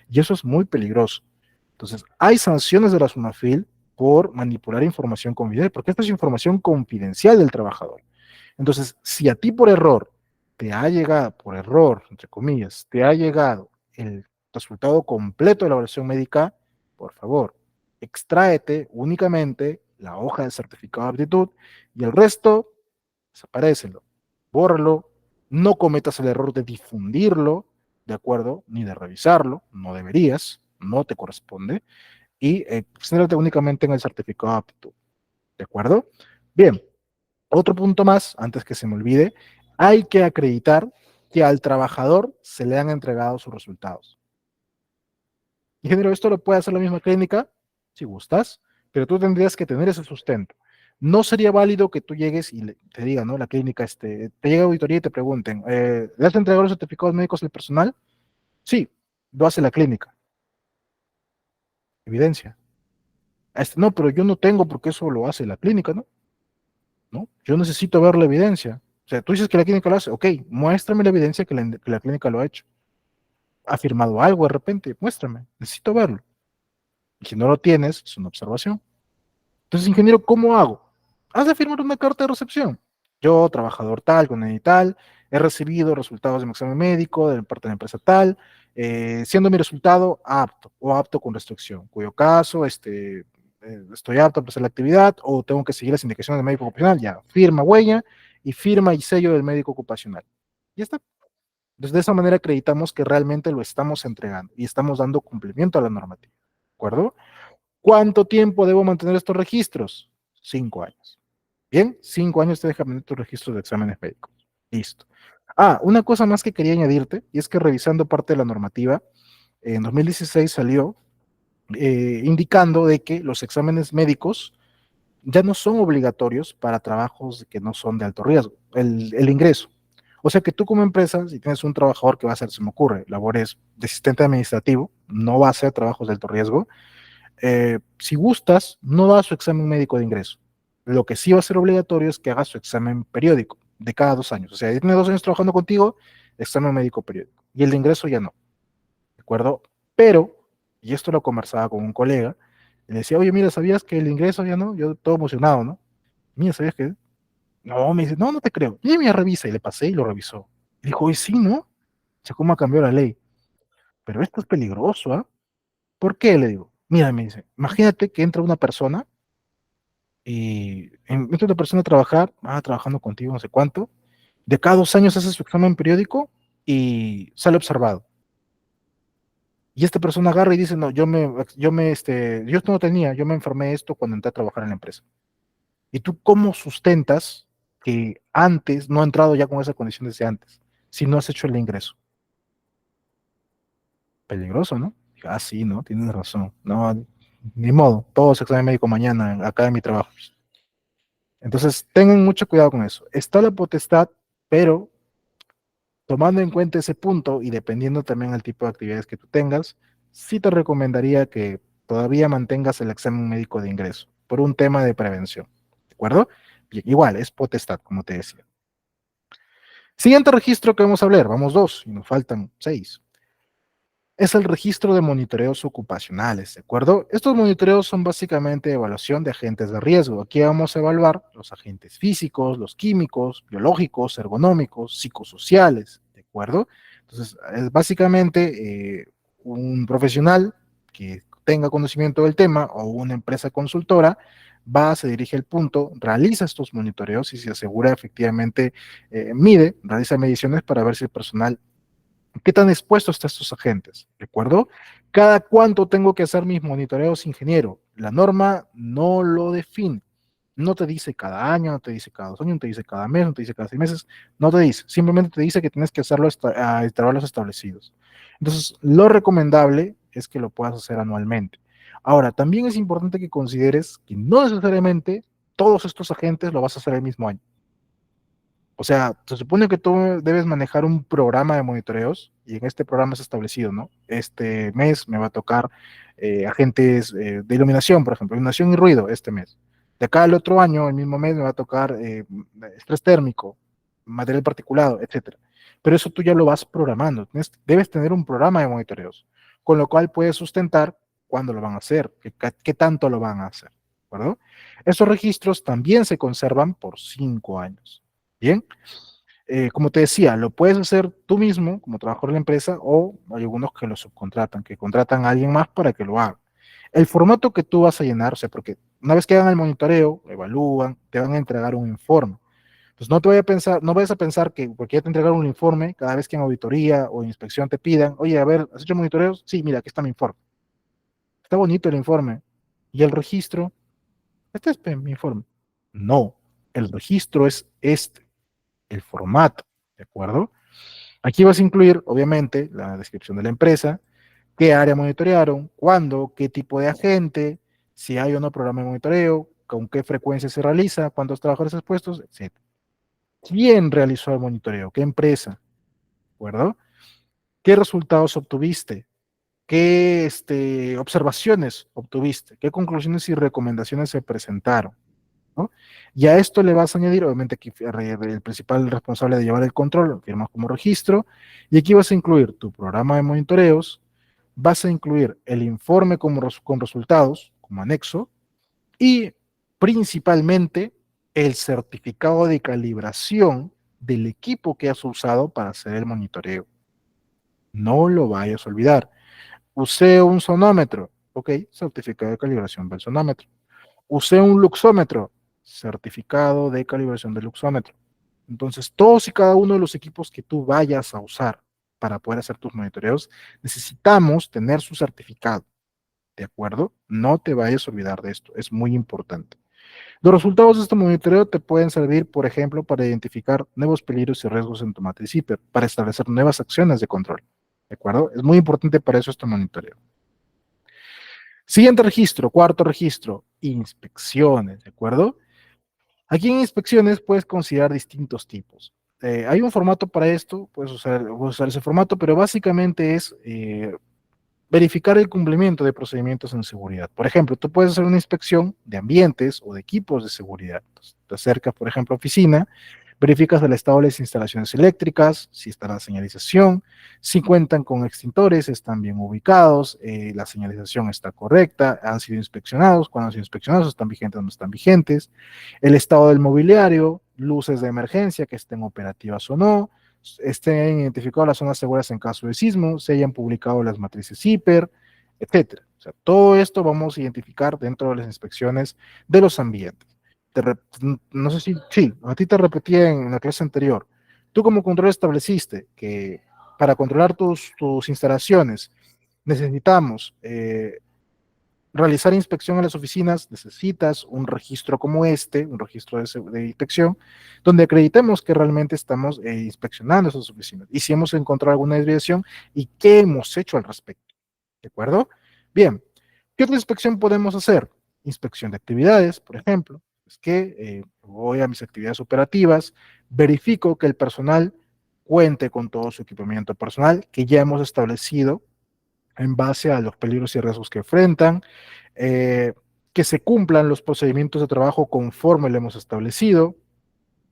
y eso es muy peligroso. Entonces, hay sanciones de la SUNAFIL por manipular información confidencial, porque esta es información confidencial del trabajador. Entonces, si a ti por error te ha llegado, por error, entre comillas, te ha llegado el resultado completo de la evaluación médica, por favor, extráete únicamente la hoja de certificado de aptitud y el resto, desaparécelo, bórralo, no cometas el error de difundirlo, ¿de acuerdo? Ni de revisarlo, no deberías, no te corresponde, y céntrate únicamente en el certificado de aptitud, ¿de acuerdo? Bien, otro punto más, antes que se me olvide, hay que acreditar que al trabajador se le han entregado sus resultados. Ingeniero, esto lo puede hacer la misma clínica, si gustas, pero tú tendrías que tener ese sustento. No sería válido que tú llegues y te diga, ¿no? La clínica, te llega a auditoría y te pregunten, ¿le has entregado los certificados médicos al personal? Sí, lo hace la clínica. Evidencia. No, pero yo no tengo porque eso lo hace la clínica, ¿no? ¿No? Yo necesito ver la evidencia. O sea, tú dices que la clínica lo hace, ok, muéstrame la evidencia que la clínica lo ha hecho. ¿Ha firmado algo de repente? Muéstrame, necesito verlo. Y si no lo tienes, es una observación. Entonces, ingeniero, ¿cómo hago? Has de firmar una carta de recepción. Yo, trabajador tal, con y tal, he recibido resultados de mi examen médico de parte de la empresa tal, siendo mi resultado apto o apto con restricción, cuyo caso estoy apto a empezar la actividad o tengo que seguir las indicaciones del médico ocupacional, ya, firma, huella y firma y sello del médico ocupacional. Ya está. Entonces, de esa manera acreditamos que realmente lo estamos entregando y estamos dando cumplimiento a la normativa. ¿De acuerdo? ¿Cuánto tiempo debo mantener estos registros? 5 años. Bien, 5 años te deja mantener tus registros de exámenes médicos. Listo. Ah, una cosa más que quería añadirte, y es que revisando parte de la normativa, en 2016 salió indicando de que los exámenes médicos ya no son obligatorios para trabajos que no son de alto riesgo, el ingreso. O sea que tú como empresa, si tienes un trabajador que va a hacer, se me ocurre, labores de asistente administrativo, no va a hacer trabajos de alto riesgo, si gustas, no da su examen médico de ingreso. Lo que sí va a ser obligatorio es que haga su examen periódico de cada 2 años. O sea, tiene 2 años trabajando contigo, examen médico periódico. Y el de ingreso ya no. ¿De acuerdo? Pero, y esto lo conversaba con un colega, le decía, oye, mira, ¿sabías que el ingreso ya no? Yo todo emocionado, ¿no? Mira, ¿sabías que? No, me dice, no, no te creo. Y me revisa y le pasé y lo revisó. Y dijo, oye, sí, ¿no? O sea, ¿cómo ha cambiado la ley? Pero esto es peligroso, ¿ah? ¿Eh? ¿Por qué? Le digo, mira, me dice, imagínate que entra una persona y entra una persona a trabajar, trabajando contigo no sé cuánto, de cada 2 años hace su examen periódico y sale observado. Y esta persona agarra y dice, no, yo esto no tenía, yo me enfermé esto cuando entré a trabajar en la empresa. ¿Y tú cómo sustentas que antes no ha entrado ya con esa condición desde antes, si no has hecho el ingreso? Peligroso, ¿no? Sí, ¿no? Tienes razón. No, ni modo, todo es examen médico mañana, acá en mi trabajo. Entonces, tengan mucho cuidado con eso. Está la potestad, pero tomando en cuenta ese punto y dependiendo también del tipo de actividades que tú tengas, sí te recomendaría que todavía mantengas el examen médico de ingreso por un tema de prevención. ¿De acuerdo? Bien, igual, es potestad, como te decía. Siguiente registro que vamos a hablar, vamos dos y nos faltan 6. es el registro de monitoreos ocupacionales, ¿de acuerdo? Estos monitoreos son básicamente evaluación de agentes de riesgo. Aquí vamos a evaluar los agentes físicos, los químicos, biológicos, ergonómicos, psicosociales, ¿de acuerdo? Entonces, es básicamente un profesional que tenga conocimiento del tema o una empresa consultora va, se dirige al punto, realiza estos monitoreos y se asegura efectivamente, mide, realiza mediciones para ver si el personal ¿qué tan expuesto están estos agentes? ¿De acuerdo? ¿Cada cuánto tengo que hacer mis monitoreos, ingeniero? La norma no lo define. No te dice cada año, no te dice cada 2 años, no te dice cada mes, no te dice cada 6 meses, no te dice. Simplemente te dice que tienes que hacerlo a intervalos establecidos. Entonces, lo recomendable es que lo puedas hacer anualmente. Ahora, también es importante que consideres que no necesariamente todos estos agentes lo vas a hacer el mismo año. O sea, se supone que tú debes manejar un programa de monitoreos y en este programa es establecido, ¿no? Este mes me va a tocar agentes de iluminación, por ejemplo, iluminación y ruido este mes. De acá al otro año, el mismo mes, me va a tocar estrés térmico, material particulado, etcétera. Pero eso tú ya lo vas programando. Debes tener un programa de monitoreos, con lo cual puedes sustentar cuándo lo van a hacer, qué tanto lo van a hacer, ¿de acuerdo? Esos registros también se conservan por 5 años. Bien, como te decía, lo puedes hacer tú mismo como trabajador de la empresa o hay algunos que lo subcontratan, que contratan a alguien más para que lo haga. El formato que tú vas a llenar, o sea, porque una vez que hagan el monitoreo, lo evalúan, te van a entregar un informe. Entonces no te vayas a pensar, no vayas a pensar que porque ya te entregaron un informe, cada vez que en auditoría o en inspección te pidan, oye, a ver, ¿has hecho monitoreos? Sí, mira, aquí está mi informe. Está bonito el informe. Y el registro, este es mi informe. No, el registro es este, el formato, ¿de acuerdo? Aquí vas a incluir, obviamente, la descripción de la empresa, qué área monitorearon, cuándo, qué tipo de agente, si hay o no programa de monitoreo, con qué frecuencia se realiza, cuántos trabajadores expuestos, etc. ¿Quién realizó el monitoreo? ¿Qué empresa? ¿De acuerdo? ¿Qué resultados obtuviste? ¿Qué observaciones obtuviste? ¿Qué conclusiones y recomendaciones se presentaron? ¿No? Y a esto le vas a añadir, obviamente, aquí el principal responsable de llevar el control, lo firmas como registro, y aquí vas a incluir tu programa de monitoreos, vas a incluir el informe con resultados como anexo y principalmente el certificado de calibración del equipo que has usado para hacer el monitoreo. No lo vayas a olvidar. Usé un sonómetro, ok, certificado de calibración del sonómetro. Usé un luxómetro, certificado de calibración del luxómetro. Entonces, todos y cada uno de los equipos que tú vayas a usar para poder hacer tus monitoreos, necesitamos tener su certificado, ¿de acuerdo? No te vayas a olvidar de esto, es muy importante. Los resultados de este monitoreo te pueden servir, por ejemplo, para identificar nuevos peligros y riesgos en tu matriz CIPER, para establecer nuevas acciones de control, ¿de acuerdo? Es muy importante para eso este monitoreo. Siguiente registro, cuarto registro, inspecciones, ¿de acuerdo? Aquí en inspecciones puedes considerar distintos tipos. Hay un formato para esto, puedes usar ese formato, pero básicamente es verificar el cumplimiento de procedimientos en seguridad. Por ejemplo, tú puedes hacer una inspección de ambientes o de equipos de seguridad. Entonces, te acercas, por ejemplo, a oficina, verificas el estado de las instalaciones eléctricas, si está la señalización, si cuentan con extintores, están bien ubicados, la señalización está correcta, han sido inspeccionados, cuando han sido inspeccionados, están vigentes o no están vigentes, el estado del mobiliario, luces de emergencia que estén operativas o no, estén identificadas las zonas seguras en caso de sismo, se hayan publicado las matrices CIPER, etcétera. O sea, todo esto vamos a identificar dentro de las inspecciones de los ambientes. No sé si, sí, a ti te repetí en la clase anterior. Tú como control estableciste que para controlar tus instalaciones necesitamos realizar inspección a las oficinas, necesitas un registro como este, un registro de inspección, donde acreditemos que realmente estamos inspeccionando esas oficinas y si hemos encontrado alguna desviación y qué hemos hecho al respecto. ¿De acuerdo? Bien, ¿qué otra inspección podemos hacer? Inspección de actividades, por ejemplo. Es que voy a mis actividades operativas, verifico que el personal cuente con todo su equipamiento personal que ya hemos establecido en base a los peligros y riesgos que enfrentan, eh, que se cumplan los procedimientos de trabajo conforme lo hemos establecido,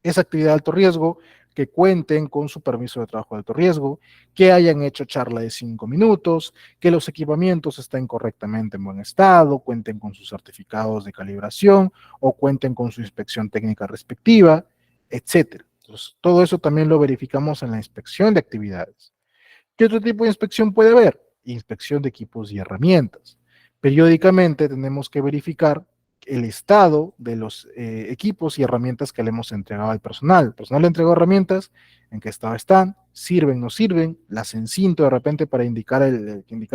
esa actividad de alto riesgo, que cuenten con su permiso de trabajo de alto riesgo, que hayan hecho charla de 5 minutos, que los equipamientos estén correctamente en buen estado, cuenten con sus certificados de calibración o cuenten con su inspección técnica respectiva, etcétera. Entonces, todo eso también lo verificamos en la inspección de actividades. ¿Qué otro tipo de inspección puede haber? Inspección de equipos y herramientas. Periódicamente tenemos que verificar el estado de los equipos y herramientas que le hemos entregado al personal. El personal le entregó herramientas, en qué estado están, sirven, no sirven, las encinto de repente para indicar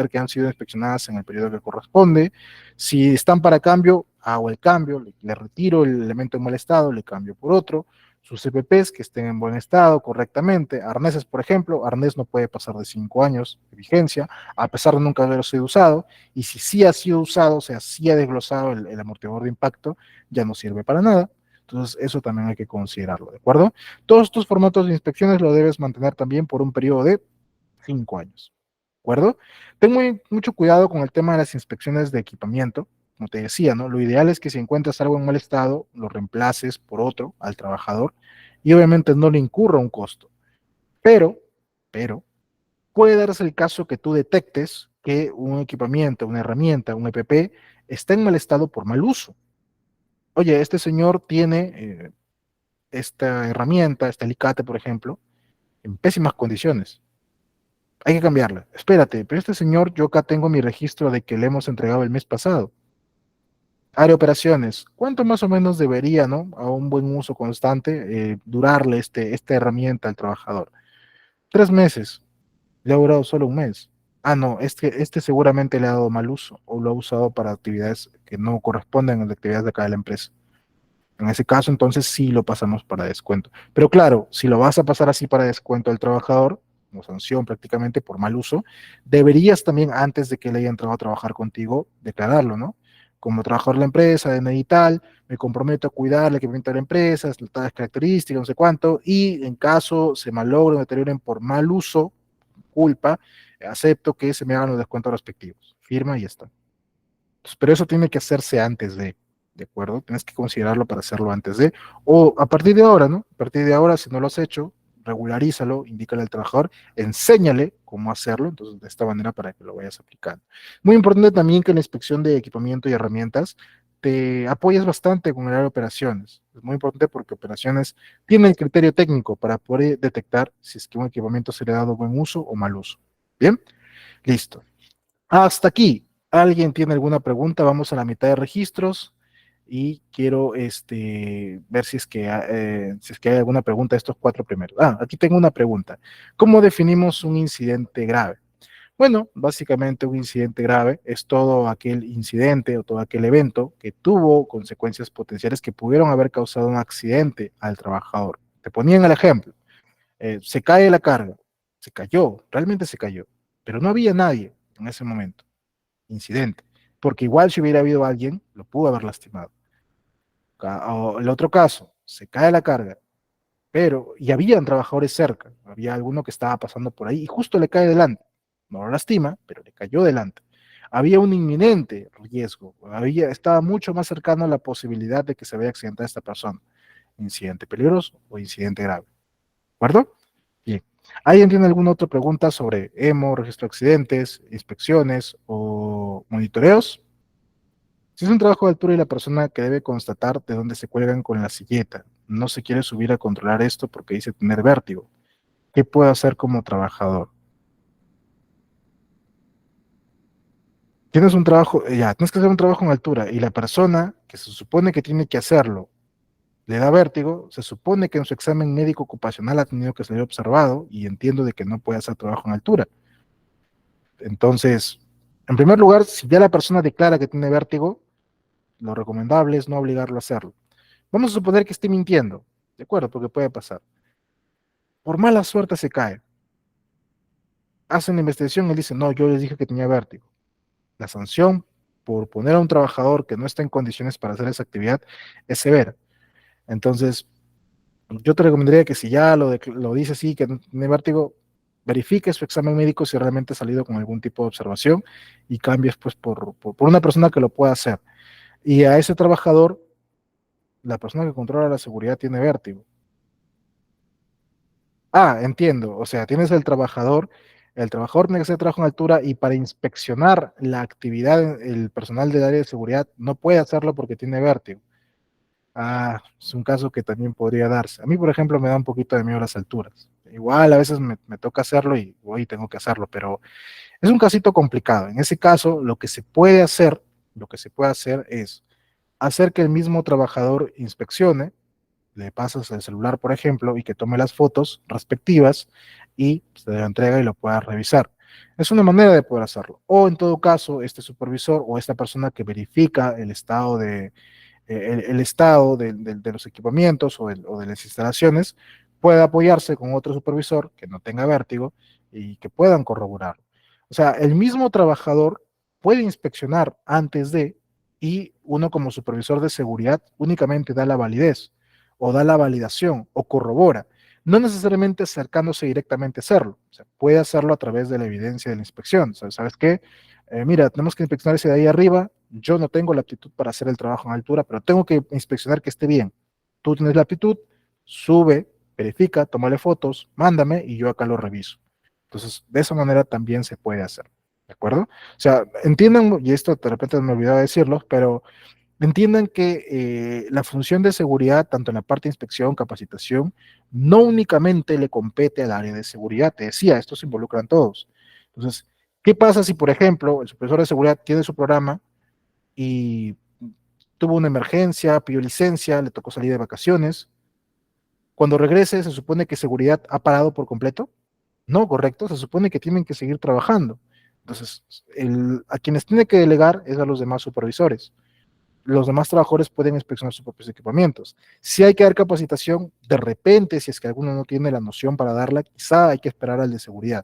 que han sido inspeccionadas en el periodo que corresponde. Si están para cambio, hago el cambio, le retiro el elemento en mal estado, le cambio por otro. Sus CPPs que estén en buen estado correctamente. Arneses, por ejemplo, arnés no puede pasar de 5 años de vigencia, a pesar de nunca haber sido usado, y si sí ha sido usado, o sea, sí ha desglosado el amortiguador de impacto, ya no sirve para nada. Entonces, eso también hay que considerarlo, ¿de acuerdo? Todos estos formatos de inspecciones lo debes mantener también por un periodo de 5 años, ¿de acuerdo? Ten mucho cuidado con el tema de las inspecciones de equipamiento. Como te decía, ¿no? Lo ideal es que si encuentras algo en mal estado, lo reemplaces por otro al trabajador y obviamente no le incurra un costo. Pero, pero, puede darse el caso que tú detectes que un equipamiento, una herramienta, un EPP está en mal estado por mal uso. Oye, este señor tiene esta herramienta, este alicate, por ejemplo, en pésimas condiciones. Hay que cambiarla. Espérate, pero este señor, yo acá tengo mi registro de que le hemos entregado el mes pasado. Área de operaciones, ¿cuánto más o menos debería, ¿no? A un buen uso constante, durarle esta herramienta al trabajador? 3 meses, le ha durado solo un mes. Ah, no, este seguramente le ha dado mal uso o lo ha usado para actividades que no corresponden a las actividades de acá de la empresa. En ese caso, entonces sí lo pasamos para descuento. Pero claro, si lo vas a pasar así para descuento al trabajador, como sanción prácticamente por mal uso, deberías también, antes de que le haya entrado a trabajar contigo, declararlo, ¿no? Como trabajador de la empresa, de y tal, me comprometo a cuidar el equipamiento de la empresa, tales características, no sé cuánto, y en caso se malogren o deterioren por mal uso, culpa, acepto que se me hagan los descuentos respectivos. Firma y ya está. Entonces, pero eso tiene que hacerse antes ¿de acuerdo? Tienes que considerarlo para hacerlo antes o a partir de ahora, ¿no? A partir de ahora, si no lo has hecho, regularízalo, indícale al trabajador, enséñale cómo hacerlo, entonces de esta manera para que lo vayas aplicando. Muy importante también que en la inspección de equipamiento y herramientas te apoyes bastante con el área de operaciones. Es muy importante porque operaciones tiene el criterio técnico para poder detectar si es que un equipamiento se le ha dado buen uso o mal uso. Bien, listo. Hasta aquí. ¿Alguien tiene alguna pregunta? Vamos a la mitad de registros y quiero ver si es que hay alguna pregunta de estos 4 primeros. Aquí tengo una pregunta. ¿Cómo definimos un incidente grave? Bueno, básicamente un incidente grave es todo aquel incidente o todo aquel evento que tuvo consecuencias potenciales que pudieron haber causado un accidente al trabajador. Te ponían el ejemplo. Se cae la carga, se cayó, realmente se cayó, pero no había nadie en ese momento incidente, porque igual si hubiera habido alguien, lo pudo haber lastimado. O el otro caso, se cae la carga, pero y habían trabajadores cerca, había alguno que estaba pasando por ahí y justo le cae delante. No lo lastima, pero le cayó delante. Había un inminente riesgo, estaba mucho más cercano a la posibilidad de que se vaya a accidentar esta persona. Incidente peligroso o incidente grave. ¿De acuerdo? Bien. ¿Alguien tiene alguna otra pregunta sobre EMO, registro de accidentes, inspecciones o monitoreos? Si es un trabajo de altura y la persona que debe constatar de dónde se cuelgan con la silleta no se quiere subir a controlar esto porque dice tener vértigo, ¿qué puede hacer como trabajador? Tienes un trabajo, ya, tienes que hacer un trabajo en altura y la persona que se supone que tiene que hacerlo le da vértigo, se supone que en su examen médico ocupacional ha tenido que salir observado y entiendo de que no puede hacer trabajo en altura. Entonces, en primer lugar, si ya la persona declara que tiene vértigo, lo recomendable es no obligarlo a hacerlo. Vamos a suponer que esté mintiendo, ¿de acuerdo? Porque puede pasar. Por mala suerte se cae. Hacen la investigación y dicen, no, yo les dije que tenía vértigo. La sanción por poner a un trabajador que no está en condiciones para hacer esa actividad es severa. Entonces, yo te recomendaría que si ya lo dice así, que no tiene vértigo, verifique su examen médico si realmente ha salido con algún tipo de observación y cambies pues por una persona que lo pueda hacer. Y a ese trabajador, la persona que controla la seguridad tiene vértigo. Ah, entiendo. O sea, tienes el trabajador tiene que hacer trabajo en altura y para inspeccionar la actividad, el personal del área de seguridad no puede hacerlo porque tiene vértigo. Ah, es un caso que también podría darse. A mí, por ejemplo, me da un poquito de miedo las alturas. Igual a veces me toca hacerlo y hoy tengo que hacerlo, pero es un casito complicado. En ese caso, lo que se puede hacer es hacer que el mismo trabajador inspeccione, le pasas el celular, por ejemplo, y que tome las fotos respectivas y se lo entrega y lo pueda revisar. Es una manera de poder hacerlo. O en todo caso, este supervisor o esta persona que verifica el estado el estado de los equipamientos o de las instalaciones puede apoyarse con otro supervisor que no tenga vértigo y que puedan corroborar. O sea, el mismo trabajador puede inspeccionar antes de y uno como supervisor de seguridad únicamente da la validez o da la validación o corrobora, no necesariamente acercándose directamente a hacerlo, o sea, puede hacerlo a través de la evidencia de la inspección. ¿Sabes qué? Mira, tenemos que inspeccionar ese de ahí arriba, yo no tengo la aptitud para hacer el trabajo en altura, pero tengo que inspeccionar que esté bien. Tú tienes la aptitud, sube, verifica, tómale fotos, mándame y yo acá lo reviso. Entonces, de esa manera también se puede hacer. ¿De acuerdo? O sea, entiendan, y esto de repente me olvidaba decirlo, pero entiendan que la función de seguridad, tanto en la parte de inspección, capacitación, no únicamente le compete al área de seguridad. Te decía, estos se involucran todos. Entonces, ¿qué pasa si, por ejemplo, el supervisor de seguridad tiene su programa y tuvo una emergencia, pidió licencia, le tocó salir de vacaciones? Cuando regrese, ¿se supone que seguridad ha parado por completo? No, correcto, se supone que tienen que seguir trabajando. Entonces, a quienes tiene que delegar es a los demás supervisores. Los demás trabajadores pueden inspeccionar sus propios equipamientos. Si hay que dar capacitación, de repente, si es que alguno no tiene la noción para darla, quizá hay que esperar al de seguridad.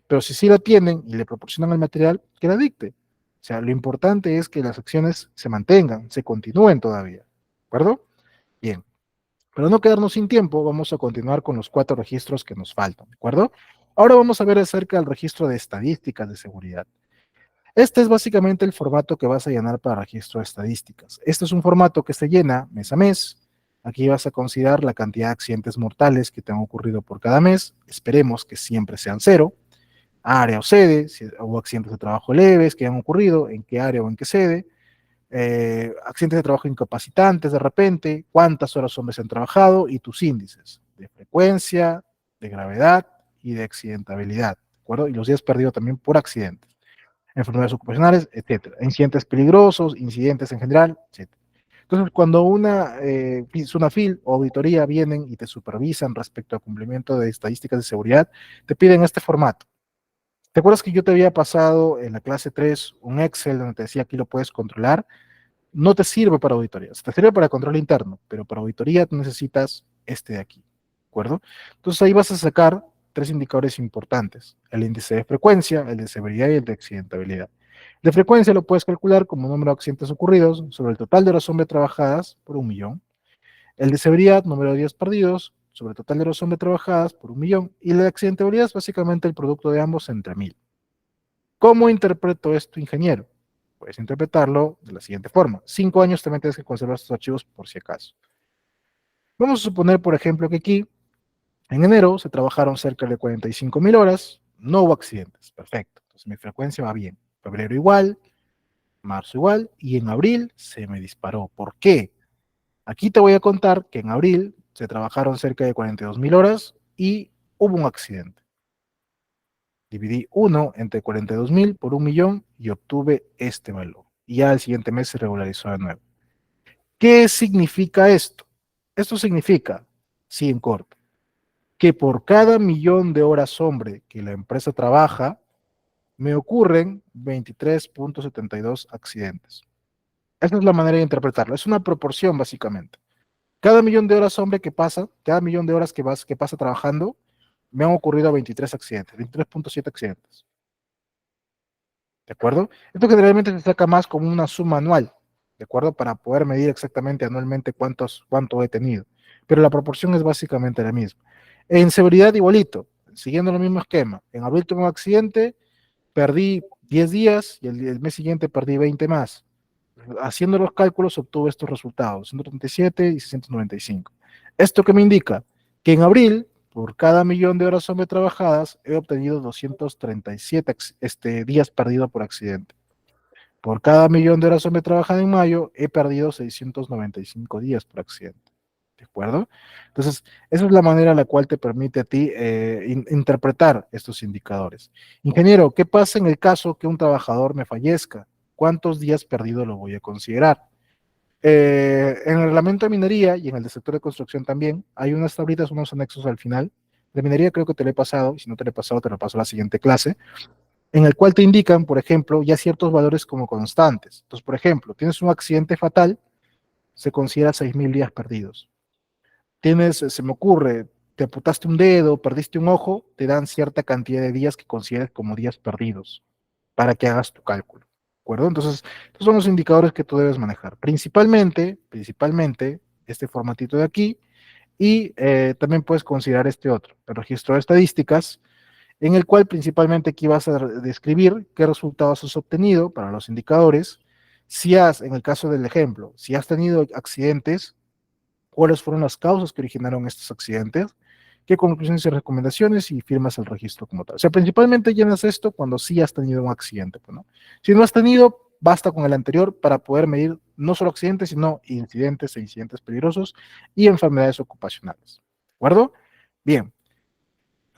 Pero si sí la tienen y le proporcionan el material, que la dicte. O sea, lo importante es que las acciones se mantengan, se continúen todavía. ¿De acuerdo? Bien. Para no quedarnos sin tiempo, vamos a continuar con los 4 registros que nos faltan. ¿De acuerdo? Ahora vamos a ver acerca del registro de estadísticas de seguridad. Este es básicamente el formato que vas a llenar para registro de estadísticas. Este es un formato que se llena mes a mes. Aquí vas a considerar la cantidad de accidentes mortales que te han ocurrido por cada mes. Esperemos que siempre sean cero. Área o sede, si hubo accidentes de trabajo leves que han ocurrido, en qué área o en qué sede. Accidentes de trabajo incapacitantes de repente, cuántas horas hombres han trabajado y tus índices de frecuencia, de gravedad y de accidentabilidad. ¿De acuerdo? Y los días perdidos también por accidentes, enfermedades ocupacionales, etcétera, incidentes peligrosos, incidentes en general, etcétera. Entonces, cuando una FIL o auditoría vienen y te supervisan respecto al cumplimiento de estadísticas de seguridad, te piden este formato. ¿Te acuerdas que yo te había pasado en la clase 3 un Excel donde te decía aquí lo puedes controlar? No te sirve para auditoría, te sirve para control interno, pero para auditoría tú necesitas este de aquí, ¿de acuerdo? Entonces ahí vas a sacar 3 indicadores importantes, el índice de frecuencia, el de severidad y el de accidentabilidad. De frecuencia lo puedes calcular como número de accidentes ocurridos sobre el total de horas hombre trabajadas por 1.000.000. El de severidad, número de días perdidos, sobre el total de horas hombre trabajadas por 1.000.000. Y la de accidentabilidad es básicamente el producto de ambos entre 1.000. ¿Cómo interpreto esto, ingeniero? Puedes interpretarlo de la siguiente forma. 5 años también tienes que conservar estos archivos por si acaso. Vamos a suponer, por ejemplo, que aquí en enero se trabajaron cerca de 45.000 horas, no hubo accidentes, perfecto. Entonces mi frecuencia va bien. Febrero igual, marzo igual, y en abril se me disparó. ¿Por qué? Aquí te voy a contar que en abril se trabajaron cerca de 42.000 horas y hubo un accidente. Dividí 1 entre 42.000 por 1.000.000 y obtuve este valor. Y ya el siguiente mes se regularizó de nuevo. ¿Qué significa esto? Esto significa, sí, en corto, que por cada 1.000.000 de horas hombre que la empresa trabaja, me ocurren 23.72 accidentes. Esa es la manera de interpretarlo. Es una proporción, básicamente. Cada 1.000.000 de horas hombre que pasa, cada 1.000.000 de horas que pasa trabajando, me han ocurrido 23 accidentes, 23.7 accidentes. ¿De acuerdo? Esto generalmente se saca más como una suma anual, ¿de acuerdo? Para poder medir exactamente anualmente cuánto he tenido. Pero la proporción es básicamente la misma. En severidad igualito, siguiendo el mismo esquema. En abril tuve un accidente, perdí 10 días y el mes siguiente perdí 20 más. Haciendo los cálculos obtuve estos resultados, 137 y 695. ¿Esto qué me indica? Que en abril por cada 1.000.000 de horas hombre trabajadas, he obtenido 237 días perdidos por accidente. Por cada 1.000.000 de horas hombre trabajadas en mayo, he perdido 695 días por accidente. ¿De acuerdo? Entonces, esa es la manera en la cual te permite a ti interpretar estos indicadores. Ingeniero, ¿qué pasa en el caso que un trabajador me fallezca? ¿Cuántos días perdidos lo voy a considerar? En el reglamento de minería y en el del sector de construcción también, hay unas tablitas, unos anexos al final. De minería creo que te lo he pasado, y si no te lo he pasado, te lo paso a la siguiente clase, en el cual te indican, por ejemplo, ya ciertos valores como constantes. Entonces, por ejemplo, tienes un accidente fatal, se considera 6.000 días perdidos. Tienes, se me ocurre, te amputaste un dedo, perdiste un ojo, te dan cierta cantidad de días que consideres como días perdidos para que hagas tu cálculo. ¿De acuerdo? Entonces, estos son los indicadores que tú debes manejar. Principalmente, este formatito de aquí, y también puedes considerar este otro, el registro de estadísticas, en el cual principalmente aquí vas a describir qué resultados has obtenido para los indicadores, si has, en el caso del ejemplo, si has tenido accidentes, cuáles fueron las causas que originaron estos accidentes, qué conclusiones y recomendaciones, y firmas el registro como tal. O sea, principalmente llenas esto cuando sí has tenido un accidente. Pues, ¿no? Si no has tenido, basta con el anterior para poder medir no solo accidentes, sino incidentes e incidentes peligrosos y enfermedades ocupacionales. ¿De acuerdo? Bien.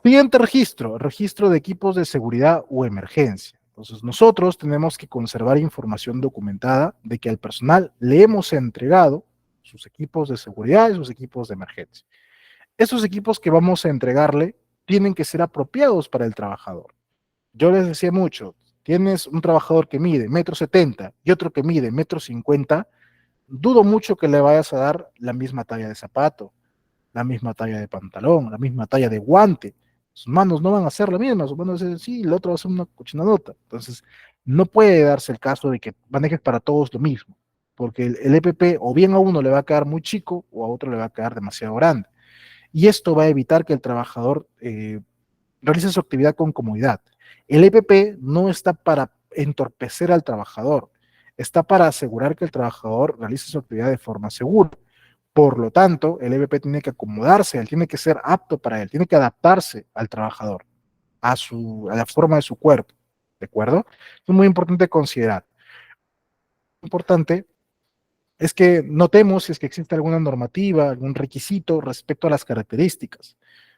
Siguiente registro, registro de equipos de seguridad o emergencia. Entonces, nosotros tenemos que conservar información documentada de que al personal le hemos entregado sus equipos de seguridad y sus equipos de emergencia. Esos equipos que vamos a entregarle tienen que ser apropiados para el trabajador. Yo les decía mucho, tienes un trabajador que mide 1,70 m y otro que mide 1,50 m, dudo mucho que le vayas a dar la misma talla de zapato, la misma talla de pantalón, la misma talla de guante. Sus manos no van a ser la misma, sus manos van a ser sí, el otro va a ser una cochinadota. Entonces, no puede darse el caso de que manejes para todos lo mismo, porque el EPP o bien a uno le va a quedar muy chico o a otro le va a quedar demasiado grande. Y esto va a evitar que el trabajador realice su actividad con comodidad. El EPP no está para entorpecer al trabajador, está para asegurar que el trabajador realice su actividad de forma segura. Por lo tanto, el EPP tiene que acomodarse, él tiene que ser apto para él, tiene que adaptarse al trabajador, a la forma de su cuerpo. ¿De acuerdo? Es muy importante considerar. Importante es que notemos si es que existe alguna normativa, algún requisito respecto a las características.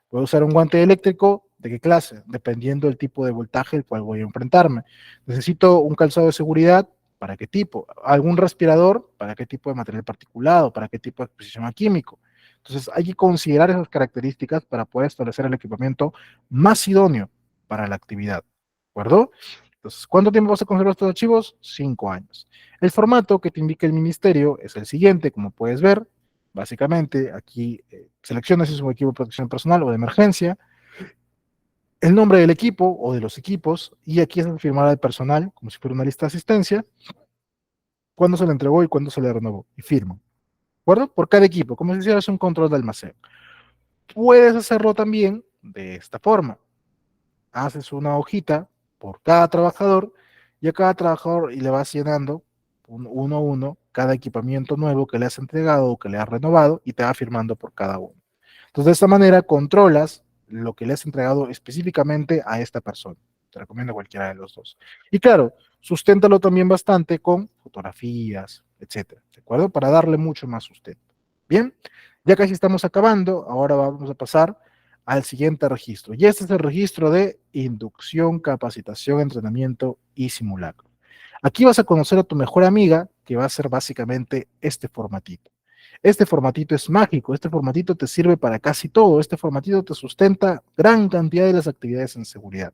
Puedo usar un guante eléctrico, ¿de qué clase? Dependiendo del tipo de voltaje al cual voy a enfrentarme. Necesito un calzado de seguridad, ¿para qué tipo? ¿Algún respirador? ¿Para qué tipo de material particulado? ¿Para qué tipo de exposición a químico? Entonces hay que considerar esas características para poder establecer el equipamiento más idóneo para la actividad. ¿De acuerdo? Entonces, ¿cuánto tiempo vas a conservar estos archivos? 5 años. El formato que te indica el ministerio es el siguiente, como puedes ver. Básicamente, aquí seleccionas si es un equipo de protección personal o de emergencia, el nombre del equipo o de los equipos, y aquí es firmar al personal, como si fuera una lista de asistencia, cuándo se le entregó y cuándo se le renovó, y firma. ¿De acuerdo? Por cada equipo, como si hicieras un control de almacén. Puedes hacerlo también de esta forma. Haces una hojita por cada trabajador y a cada trabajador y le vas llenando uno a uno cada equipamiento nuevo que le has entregado o que le has renovado y te va firmando por cada uno. Entonces, de esta manera controlas lo que le has entregado específicamente a esta persona. Te recomiendo cualquiera de los dos. Y claro, susténtalo también bastante con fotografías, etcétera, ¿de acuerdo? Para darle mucho más sustento. Bien, ya casi estamos acabando, ahora vamos a pasar al siguiente registro. Y este es el registro de inducción, capacitación, entrenamiento y simulacro. Aquí vas a conocer a tu mejor amiga, que va a ser básicamente este formatito. Este formatito es mágico, este formatito te sirve para casi todo, este formatito te sustenta gran cantidad de las actividades en seguridad.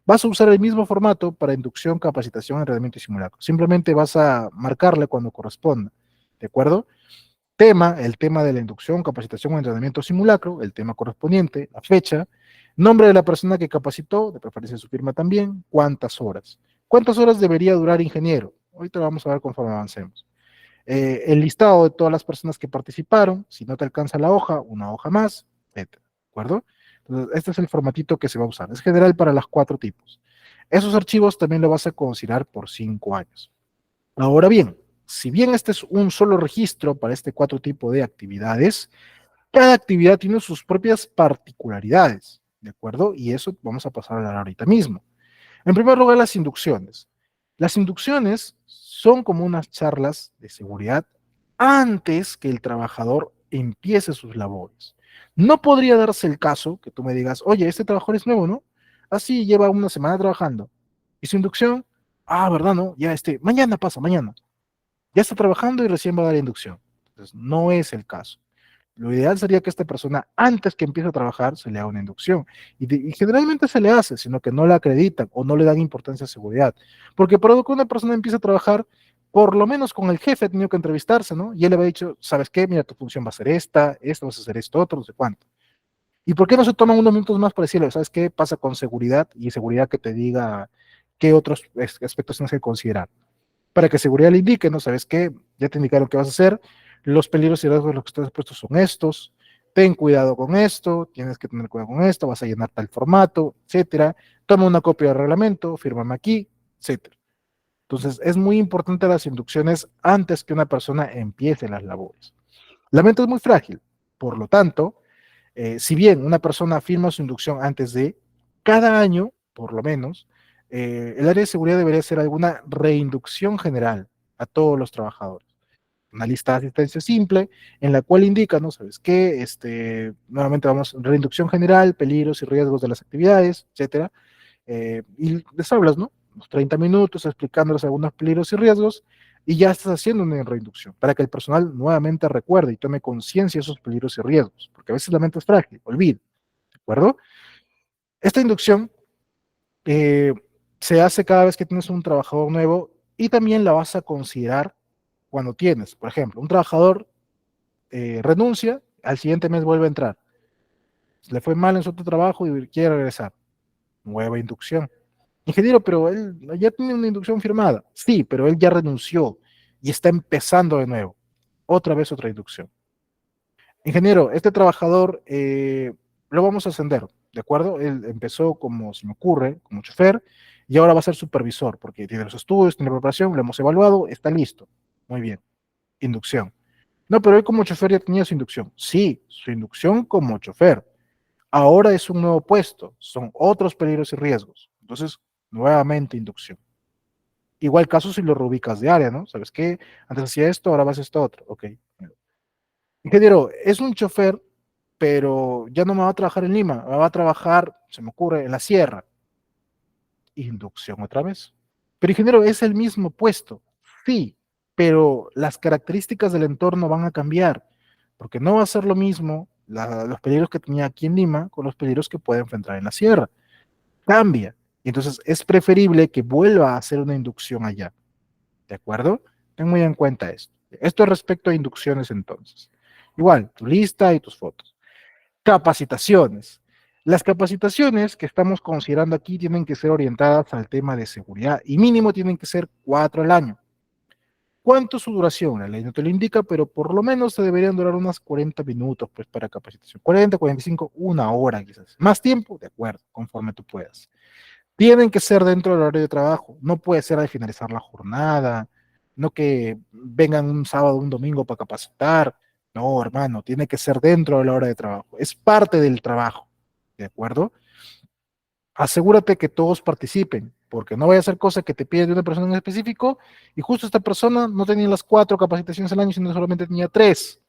Vas a usar el mismo formato para inducción, capacitación, entrenamiento y simulacro. Simplemente vas a marcarle cuando corresponda, ¿de acuerdo? Tema, el tema de la inducción, capacitación o entrenamiento simulacro, el tema correspondiente, la fecha, nombre de la persona que capacitó, de preferencia su firma también, cuántas horas. ¿Cuántas horas debería durar ingeniero? Ahorita lo vamos a ver conforme avancemos. El listado de todas las personas que participaron, si no te alcanza la hoja, una hoja más, etc. ¿De acuerdo? Entonces, este es el formatito que se va a usar. Es general para los 4 tipos. Esos archivos también lo vas a considerar por 5 años. Ahora bien, si bien este es un solo registro para este 4 tipos de actividades, Cada actividad tiene sus propias particularidades, ¿de acuerdo? Y eso vamos a pasar a hablar ahorita mismo. En primer lugar, las inducciones. Las inducciones son como unas charlas de seguridad antes que el trabajador empiece sus labores. No podría darse el caso que tú me digas, oye, este trabajador es nuevo, ¿no? Así lleva una semana trabajando. ¿Y su inducción? Ah, ¿verdad? No, ya mañana pasa, mañana. Ya está trabajando y recién va a dar la inducción. Entonces, no es el caso. Lo ideal sería que esta persona, antes que empiece a trabajar, se le haga una inducción. Y generalmente se le hace, sino que no la acreditan o no le dan importancia a seguridad. Porque para que una persona empiece a trabajar, por lo menos con el jefe ha tenido que entrevistarse, ¿no? Y él le había dicho, ¿sabes qué? Mira, tu función va a ser esta vas a hacer esto, otro, no sé cuánto. ¿Y por qué no se toman unos minutos más para decirle, ¿sabes qué? Pasa con seguridad y seguridad que te diga qué otros aspectos tienes que considerar? Para que seguridad le indique, ¿no? ¿Sabes qué? Ya te indicaron qué vas a hacer, los peligros y riesgos de los que estás expuesto son estos, ten cuidado con esto, tienes que tener cuidado con esto, vas a llenar tal formato, etcétera, toma una copia del reglamento, fírmame aquí, etcétera. Entonces, es muy importante las inducciones antes que una persona empiece las labores. La mente es muy frágil, por lo tanto, si bien una persona firma su inducción antes de cada año, por lo menos, el área de seguridad debería hacer alguna reinducción general a todos los trabajadores. Una lista de asistencia simple en la cual indica, ¿no? ¿Sabes qué? Nuevamente vamos, reinducción general, peligros y riesgos de las actividades, etcétera. Y les hablas, ¿no? Unos 30 minutos explicándoles algunos peligros y riesgos y ya estás haciendo una reinducción para que el personal nuevamente recuerde y tome conciencia de esos peligros y riesgos, porque a veces la mente es frágil, olvida, ¿de acuerdo? Esta inducción eh, se hace cada vez que tienes un trabajador nuevo y también la vas a considerar cuando tienes, por ejemplo, un trabajador renuncia, al siguiente mes vuelve a entrar, le fue mal en su otro trabajo y quiere regresar, nueva inducción. Ingeniero, pero él ya tiene una inducción firmada. Sí, pero él ya renunció y está empezando de nuevo. Otra vez otra inducción. Ingeniero, este trabajador lo vamos a ascender, ¿de acuerdo? Él empezó como se me ocurre, como chofer, y ahora va a ser supervisor, porque tiene los estudios, tiene la preparación, lo hemos evaluado, está listo. Muy bien, inducción. No, pero él como chofer ya tenía su inducción. Sí, su inducción como chofer. Ahora es un nuevo puesto, son otros peligros y riesgos. Entonces, nuevamente inducción. Igual caso si lo reubicas de área, ¿no? ¿Sabes qué? Antes hacía esto, ahora vas a esto otro. Ok. Ingeniero, es un chofer, pero ya no me va a trabajar en Lima, me va a trabajar, se me ocurre, en la sierra. Inducción otra vez. Pero ingeniero, es el mismo puesto. Sí, pero las características del entorno van a cambiar, porque no va a ser lo mismo los peligros que tenía aquí en Lima con los peligros que puede enfrentar en la sierra. Cambia. Y entonces es preferible que vuelva a hacer una inducción allá. ¿De acuerdo? Ten muy en cuenta esto. Esto respecto a inducciones entonces. Igual, tu lista y tus fotos. Capacitaciones. Las capacitaciones que estamos considerando aquí tienen que ser orientadas al tema de seguridad y mínimo tienen que ser 4 al año. ¿Cuánto es su duración? La ley no te lo indica, pero por lo menos se deberían durar unos 40 minutos pues, para capacitación. 40, 45, una hora quizás. Más tiempo, de acuerdo, conforme tú puedas. Tienen que ser dentro del horario de trabajo. No puede ser al finalizar la jornada, no que vengan un sábado o un domingo para capacitar. No, hermano, tiene que ser dentro de la hora de trabajo. Es parte del trabajo, ¿de acuerdo? Asegúrate que todos participen, porque no vaya a ser cosa que te pide de una persona en específico y justo esta persona no tenía las 4 capacitaciones al año, sino solamente tenía 3,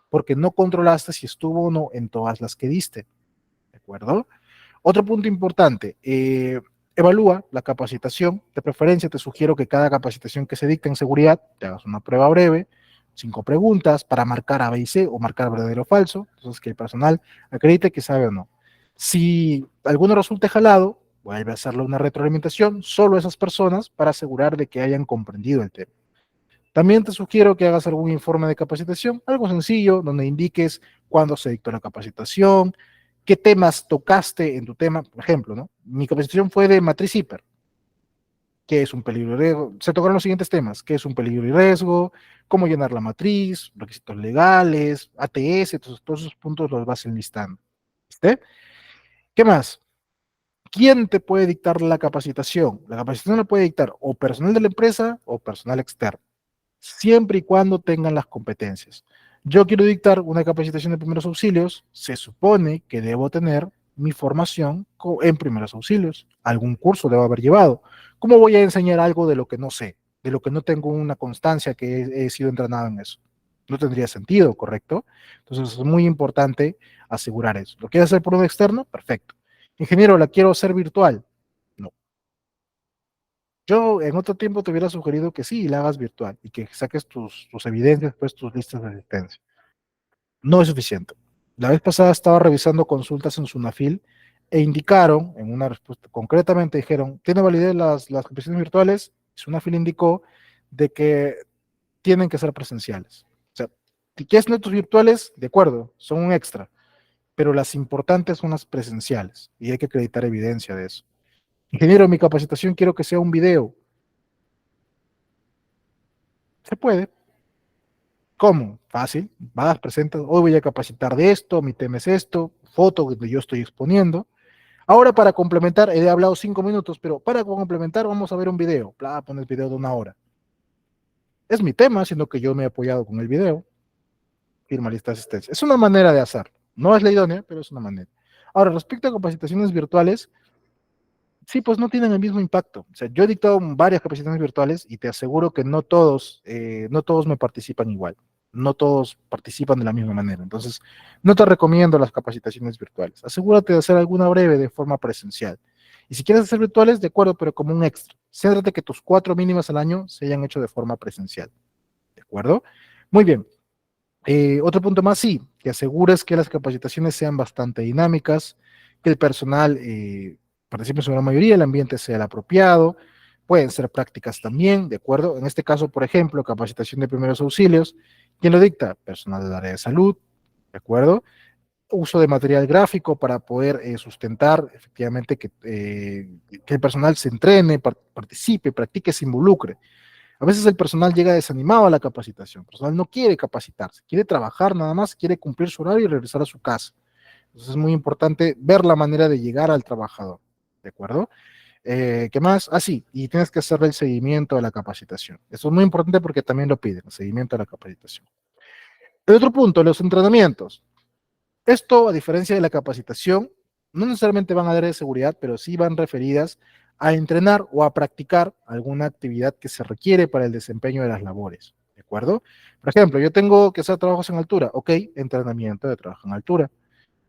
porque no controlaste si estuvo o no en todas las que diste, ¿de acuerdo? Otro punto importante, evalúa la capacitación. De preferencia, te sugiero que cada capacitación que se dicte en seguridad, te hagas una prueba breve, 5 preguntas para marcar A, B y C o marcar verdadero o falso. Entonces, que el personal acredite que sabe o no. Si alguno resulte jalado, vuelve a hacerle una retroalimentación solo a esas personas para asegurar de que hayan comprendido el tema. También te sugiero que hagas algún informe de capacitación, algo sencillo, donde indiques cuándo se dictó la capacitación, qué temas tocaste en tu tema. Por ejemplo, ¿no? Mi capacitación fue de matriz hiper, qué es un peligro y riesgo. Se tocaron los siguientes temas, qué es un peligro y riesgo, cómo llenar la matriz, requisitos legales, ATS, todos esos puntos los vas enlistando. ¿Viste? ¿Qué más? ¿Quién te puede dictar la capacitación? La capacitación la puede dictar o personal de la empresa o personal externo, siempre y cuando tengan las competencias. Yo quiero dictar una capacitación de primeros auxilios, se supone que debo tener mi formación en primeros auxilios, algún curso debo haber llevado. ¿Cómo voy a enseñar algo de lo que no sé, de lo que no tengo una constancia que he sido entrenado en eso? No tendría sentido, ¿correcto? Entonces es muy importante asegurar eso. ¿Lo quieres hacer por un externo? Perfecto. Ingeniero, ¿la quiero hacer virtual? No. Yo en otro tiempo te hubiera sugerido que sí, la hagas virtual y que saques tus evidencias, pues tus listas de asistencia. No es suficiente. La vez pasada estaba revisando consultas en Sunafil e indicaron, en una respuesta, concretamente dijeron, ¿tiene validez las capacitaciones virtuales? Sunafil indicó de que tienen que ser presenciales. O sea, si quieres netos virtuales, de acuerdo, son un extra, pero las importantes son las presenciales y hay que acreditar evidencia de eso. Ingeniero, mi capacitación quiero que sea un video. Se puede. ¿Cómo? Fácil. Vas, presentas, hoy voy a capacitar de esto, mi tema es esto, foto donde yo estoy exponiendo. Ahora para complementar, he hablado 5 minutos, pero para complementar vamos a ver un video. Bla, pones video de 1 hora. Es mi tema, sino que yo me he apoyado con el video, firma lista de asistencia. Es una manera de hacerlo. No es la idónea, pero es una manera. Ahora, respecto a capacitaciones virtuales, sí, pues no tienen el mismo impacto. O sea, yo he dictado varias capacitaciones virtuales y te aseguro que no todos me participan igual. No todos participan de la misma manera. Entonces, no te recomiendo las capacitaciones virtuales. Asegúrate de hacer alguna breve de forma presencial. Y si quieres hacer virtuales, de acuerdo, pero como un extra. Céntrate que tus 4 mínimas al año se hayan hecho de forma presencial. ¿De acuerdo? Muy bien. Otro punto más, sí, que asegures que las capacitaciones sean bastante dinámicas, que el personal participe en su gran mayoría, el ambiente sea el apropiado, pueden ser prácticas también, ¿de acuerdo? En este caso, por ejemplo, capacitación de primeros auxilios, ¿quién lo dicta? Personal del área de salud, ¿de acuerdo? Uso de material gráfico para poder sustentar efectivamente que el personal se entrene, participe, practique, se involucre. A veces el personal llega desanimado a la capacitación. El personal no quiere capacitarse, quiere trabajar nada más, quiere cumplir su horario y regresar a su casa. Entonces es muy importante ver la manera de llegar al trabajador. ¿De acuerdo? ¿Qué más? Ah, sí, y tienes que hacerle el seguimiento a la capacitación. Eso es muy importante porque también lo piden, el seguimiento a la capacitación. El otro punto, los entrenamientos. Esto, a diferencia de la capacitación, no necesariamente van a dar de seguridad, pero sí van referidas a entrenar o a practicar alguna actividad que se requiere para el desempeño de las labores. ¿De acuerdo? Por ejemplo, yo tengo que hacer trabajos en altura. Ok, entrenamiento de trabajo en altura.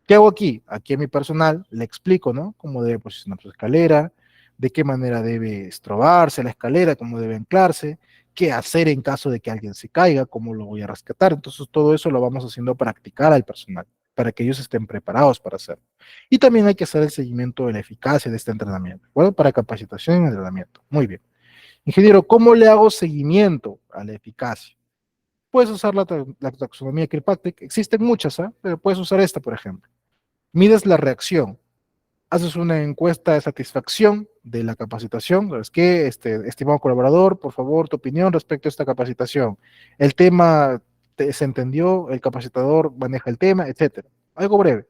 ¿Qué hago aquí? Aquí a mi personal le explico, ¿no? Cómo debe posicionar su escalera, de qué manera debe estrobarse la escalera, cómo debe anclarse, qué hacer en caso de que alguien se caiga, cómo lo voy a rescatar. Entonces, todo eso lo vamos haciendo practicar al personal, para que ellos estén preparados para hacerlo. Y también hay que hacer el seguimiento de la eficacia de este entrenamiento, ¿bueno? Para capacitación y entrenamiento. Muy bien. Ingeniero, ¿cómo le hago seguimiento a la eficacia? Puedes usar la taxonomía Kirkpatrick, existen muchas, ¿eh? Pero puedes usar esta, por ejemplo. Mides la reacción, haces una encuesta de satisfacción de la capacitación. ¿Sabes qué? Estimado colaborador, por favor, tu opinión respecto a esta capacitación. El tema se entendió, el capacitador maneja el tema, etcétera. Algo breve.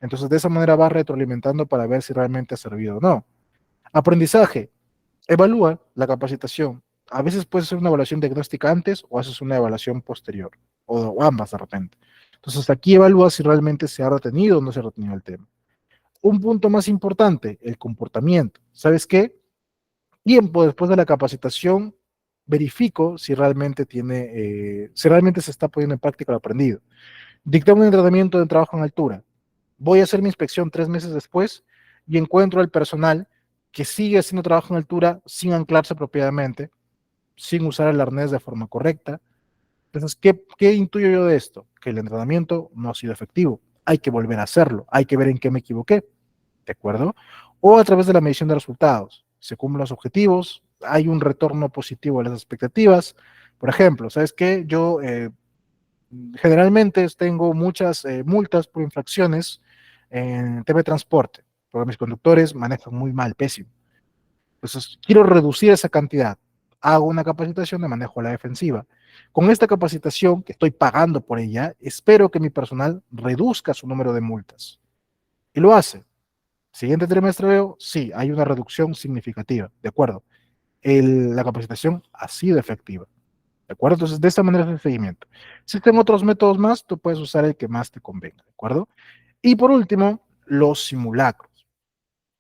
Entonces, de esa manera vas retroalimentando para ver si realmente ha servido o no. Aprendizaje. Evalúa la capacitación. A veces puedes hacer una evaluación diagnóstica antes o haces una evaluación posterior, o ambas de repente. Entonces, aquí evalúa si realmente se ha retenido o no se ha retenido el tema. Un punto más importante, el comportamiento. ¿Sabes qué? Tiempo después de la capacitación, verifico si realmente se está poniendo en práctica lo aprendido. Dicté un entrenamiento de trabajo en altura. Voy a hacer mi inspección 3 meses después y encuentro al personal que sigue haciendo trabajo en altura sin anclarse apropiadamente, sin usar el arnés de forma correcta. Entonces, ¿qué intuyo yo de esto? Que el entrenamiento no ha sido efectivo. Hay que volver a hacerlo. Hay que ver en qué me equivoqué. ¿De acuerdo? O a través de la medición de resultados. Se cumplen los objetivos, hay un retorno positivo a las expectativas. Por ejemplo, ¿sabes qué? Yo generalmente tengo muchas multas por infracciones en tema de transporte, porque mis conductores manejan muy mal, pésimo. Entonces, quiero reducir esa cantidad. Hago una capacitación de manejo a la defensiva. Con esta capacitación, que estoy pagando por ella, espero que mi personal reduzca su número de multas. Y lo hace. Siguiente trimestre veo, sí, hay una reducción significativa, de acuerdo. La capacitación ha sido efectiva, ¿De acuerdo? Entonces, de esta manera es el seguimiento. Existen otros métodos más, tú puedes usar el que más te convenga, ¿de acuerdo? Y por último, los simulacros.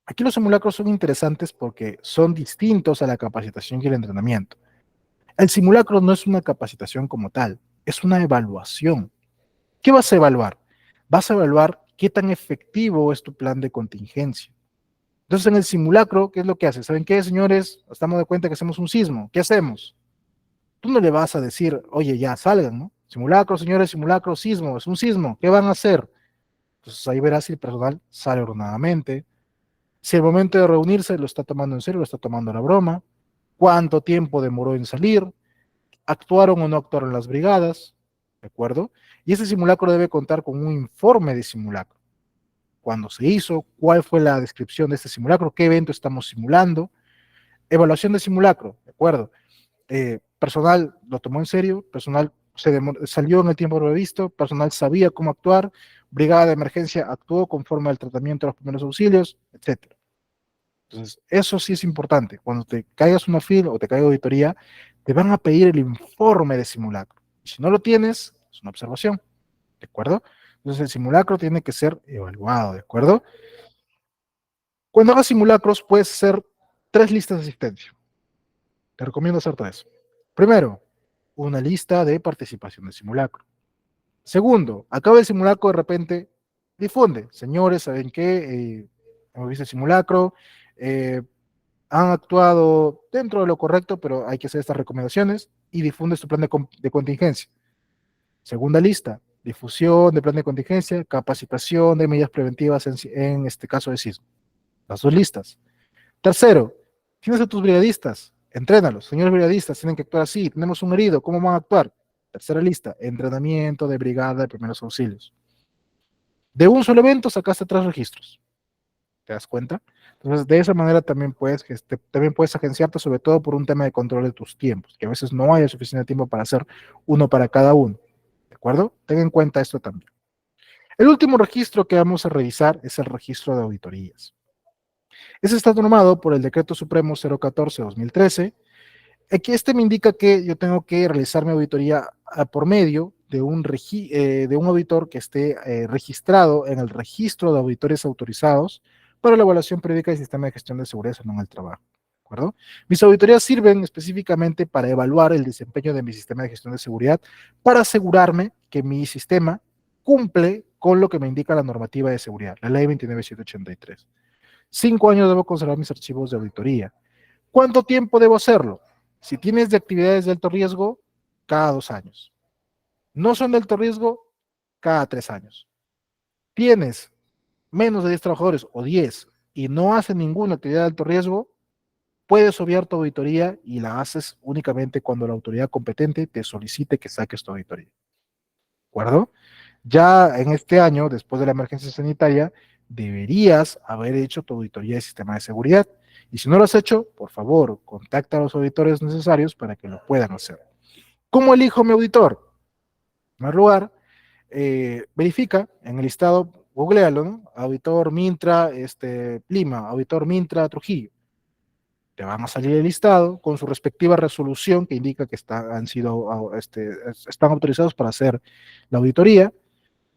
Aquí los simulacros son interesantes porque son distintos a la capacitación y el entrenamiento. El simulacro no es una capacitación como tal, es una evaluación. ¿Qué vas a evaluar? Vas a evaluar qué tan efectivo es tu plan de contingencia. Entonces, en el simulacro, ¿qué es lo que hace? ¿Saben qué, señores? Nos damos de cuenta que hacemos un sismo. ¿Qué hacemos? Tú no le vas a decir, oye, ya salgan, ¿no? Simulacro, señores, simulacro, sismo, es un sismo. ¿Qué van a hacer? Entonces ahí verás si el personal sale ordenadamente, si el momento de reunirse lo está tomando en serio, lo está tomando a la broma, cuánto tiempo demoró en salir, actuaron o no actuaron las brigadas, ¿de acuerdo? Y ese simulacro debe contar con un informe de simulacro. Cuándo se hizo, cuál fue la descripción de este simulacro, qué evento estamos simulando, evaluación de simulacro, ¿de acuerdo? Personal lo tomó en serio, personal salió en el tiempo previsto, personal sabía cómo actuar, brigada de emergencia actuó conforme al tratamiento de los primeros auxilios, etcétera. Entonces, eso sí es importante. Cuando te caigas una FIL o te caiga auditoría, te van a pedir el informe de simulacro. Y si no lo tienes, es una observación, ¿de acuerdo? Entonces, el simulacro tiene que ser evaluado, ¿de acuerdo? Cuando hagas simulacros, puedes hacer 3 listas de asistencia. Te recomiendo hacer 3. Primero, una lista de participación de simulacro. Segundo, acaba el simulacro, de repente difunde. Señores, ¿saben qué? Hemos visto el simulacro, eh, han actuado dentro de lo correcto, pero hay que hacer estas recomendaciones y difunde su plan de contingencia. Segunda lista, difusión de plan de contingencia, capacitación de medidas preventivas en este caso de sismo. Las 2 listas. Tercero, tienes a tus brigadistas, entrénalos. Señores brigadistas, tienen que actuar así. Tenemos un herido, ¿cómo van a actuar? Tercera lista, entrenamiento de brigada de primeros auxilios. De un solo evento sacaste 3 registros. ¿Te das cuenta? Entonces, de esa manera también puedes agenciarte, sobre todo por un tema de control de tus tiempos, que a veces no haya suficiente tiempo para hacer uno para cada uno. ¿De acuerdo? Ten en cuenta esto también. El último registro que vamos a revisar es el registro de auditorías. Ese está normado por el Decreto Supremo 014-2013. Aquí este me indica que yo tengo que realizar mi auditoría por medio de un auditor que esté registrado en el registro de auditores autorizados para la evaluación periódica del sistema de gestión de seguridad en el trabajo. ¿De acuerdo? Mis auditorías sirven específicamente para evaluar el desempeño de mi sistema de gestión de seguridad para asegurarme que mi sistema cumple con lo que me indica la normativa de seguridad, la ley 29783. 5 años debo conservar mis archivos de auditoría. ¿Cuánto tiempo debo hacerlo? Si tienes de actividades de alto riesgo, cada 2 años. No son de alto riesgo, cada 3 años. Tienes menos de 10 trabajadores o 10 y no haces ninguna actividad de alto riesgo, puedes obviar tu auditoría y la haces únicamente cuando la autoridad competente te solicite que saques tu auditoría. ¿De acuerdo? Ya en este año, después de la emergencia sanitaria, deberías haber hecho tu auditoría de sistema de seguridad. Y si no lo has hecho, por favor, contacta a los auditores necesarios para que lo puedan hacer. ¿Cómo elijo mi auditor? En primer lugar, verifica en el listado, googlealo, ¿no? Auditor Mintra, Lima, auditor Mintra, Trujillo. Te van a salir el listado con su respectiva resolución que indica que están autorizados para hacer la auditoría.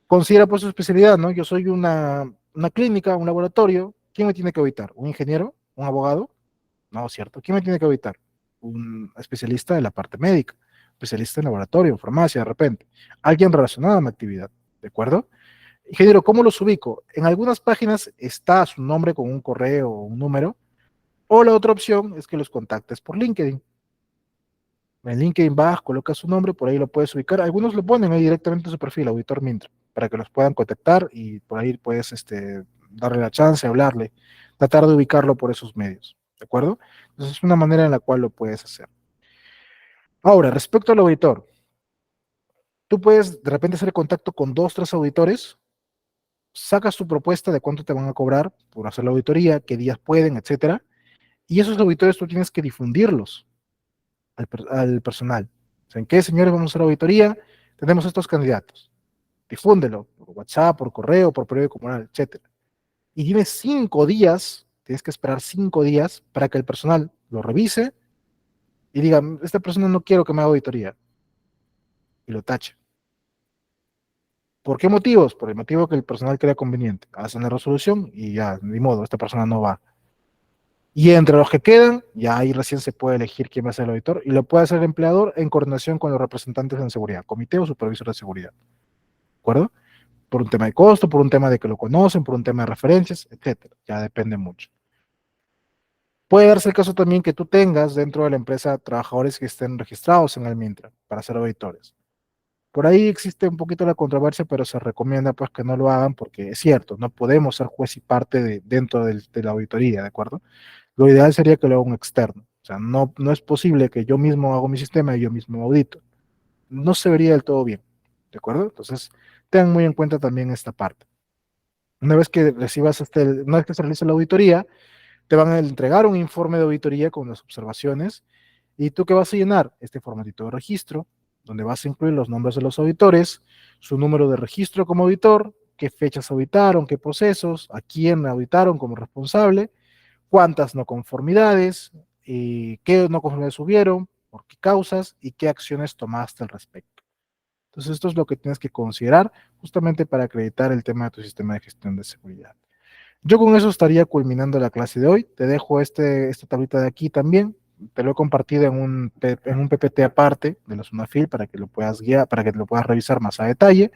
Considera pues su especialidad, ¿no? Yo soy una clínica, un laboratorio. ¿Quién me tiene que auditar? ¿Un ingeniero? ¿Un abogado? No, cierto. ¿Quién me tiene que auditar? Un especialista de la parte médica, especialista en laboratorio, farmacia, de repente. Alguien relacionado a mi actividad, ¿de acuerdo? Ingeniero, ¿cómo los ubico? En algunas páginas está su nombre con un correo o un número, o la otra opción es que los contactes por LinkedIn. En LinkedIn vas, colocas su nombre, por ahí lo puedes ubicar. Algunos lo ponen ahí directamente en su perfil, Auditor Mintra, para que los puedan contactar y por ahí puedes darle la chance, hablarle, tratar de ubicarlo por esos medios. ¿De acuerdo? Entonces es una manera en la cual lo puedes hacer. Ahora, respecto al auditor, tú puedes de repente hacer contacto con 2, 3 auditores, sacas tu propuesta de cuánto te van a cobrar por hacer la auditoría, qué días pueden, etcétera, y esos auditores tú tienes que difundirlos al personal. ¿Saben qué, señores? Vamos a hacer auditoría, tenemos estos candidatos. Difúndelo por WhatsApp, por correo, por periódico comunal, etcétera. Y tienes 5 días, tienes que esperar 5 días para que el personal lo revise y diga, esta persona no quiero que me haga auditoría. y lo tacha. ¿Por qué motivos? Por el motivo que el personal crea conveniente. Hacen la resolución y ya, ni modo, esta persona no va. Y entre los que quedan, ya ahí recién se puede elegir quién va a ser el auditor y lo puede hacer el empleador en coordinación con los representantes en seguridad, comité o supervisor de seguridad. ¿De acuerdo? Por un tema de costo, por un tema de que lo conocen, por un tema de referencias, etcétera. Ya depende mucho. Puede darse el caso también que tú tengas dentro de la empresa trabajadores que estén registrados en el Mintra para ser auditores. Por ahí existe un poquito la controversia, pero se recomienda pues que no lo hagan porque es cierto, no podemos ser juez y parte dentro de la auditoría, ¿de acuerdo? Lo ideal sería que lo haga un externo. O sea, no es posible que yo mismo hago mi sistema y yo mismo audito. No se vería del todo bien, ¿de acuerdo? Entonces, tengan muy en cuenta también esta parte. Una vez que se realice la auditoría, te van a entregar un informe de auditoría con las observaciones. ¿Y tú qué vas a llenar? Este formatito de registro, donde vas a incluir los nombres de los auditores, su número de registro como auditor, qué fechas auditaron, qué procesos, a quién auditaron como responsable, cuántas no conformidades, qué no conformidades hubieron, por qué causas y qué acciones tomaste al respecto. Entonces, esto es lo que tienes que considerar justamente para acreditar el tema de tu sistema de gestión de seguridad. Yo con eso estaría culminando la clase de hoy. Te dejo esta tablita de aquí también. Te lo he compartido en un PPT aparte de la SUNAFIL para que lo puedas guiar, para que lo puedas revisar más a detalle,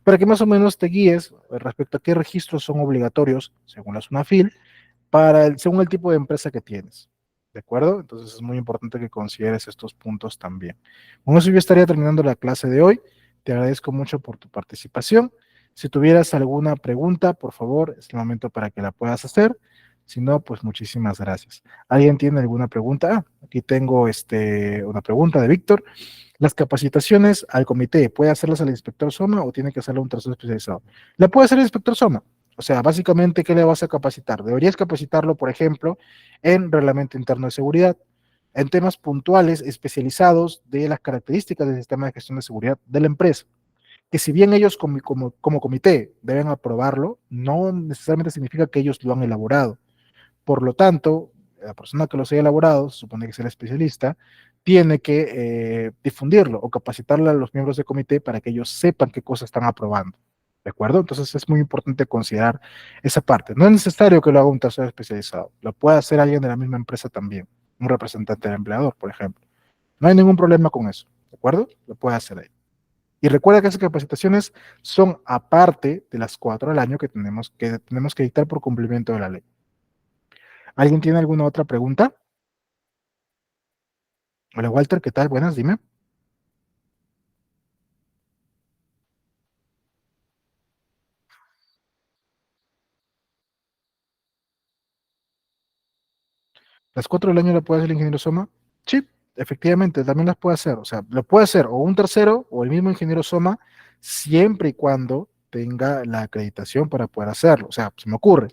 para que más o menos te guíes respecto a qué registros son obligatorios según la SUNAFIL según el tipo de empresa que tienes. ¿De acuerdo? Entonces es muy importante que consideres estos puntos también. Con eso yo estaría terminando la clase de hoy. Te agradezco mucho por tu participación. Si tuvieras alguna pregunta, por favor, es el momento para que la puedas hacer. Si no, pues muchísimas gracias. ¿Alguien tiene alguna pregunta? Aquí tengo una pregunta de Víctor. ¿Las capacitaciones al comité puede hacerlas el inspector SOMA o tiene que hacerlo un tercero especializado? La puede hacer el inspector SOMA. O sea, básicamente, ¿qué le vas a capacitar? Deberías capacitarlo, por ejemplo, en reglamento interno de seguridad, en temas puntuales especializados de las características del sistema de gestión de seguridad de la empresa. Que si bien ellos como comité deben aprobarlo, no necesariamente significa que ellos lo han elaborado. Por lo tanto, la persona que los haya elaborado, se supone que es el especialista, tiene que difundirlo o capacitarle a los miembros del comité para que ellos sepan qué cosas están aprobando. ¿De acuerdo? Entonces es muy importante considerar esa parte. No es necesario que lo haga un tercero especializado, lo puede hacer alguien de la misma empresa también, un representante del empleador, por ejemplo. No hay ningún problema con eso, ¿de acuerdo? Lo puede hacer ahí. Y recuerda que esas capacitaciones son aparte de las 4 al año que tenemos que dictar por cumplimiento de la ley. ¿Alguien tiene alguna otra pregunta? Hola Walter, ¿qué tal? Buenas, dime. ¿Las 4 del año lo puede hacer el ingeniero Soma? Sí, efectivamente, también las puede hacer. O sea, lo puede hacer o un tercero o el mismo ingeniero Soma, siempre y cuando tenga la acreditación para poder hacerlo. O sea, se me ocurre.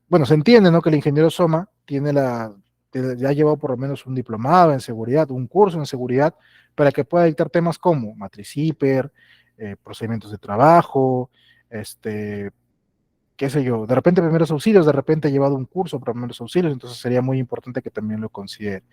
Bueno, se entiende, ¿no? Que el ingeniero Soma ya ha llevado por lo menos un diplomado en seguridad, un curso en seguridad, para que pueda dictar temas como matriz hiper, procedimientos de trabajo, qué sé yo, de repente primeros auxilios, de repente ha llevado un curso para primeros auxilios, entonces sería muy importante que también lo considere.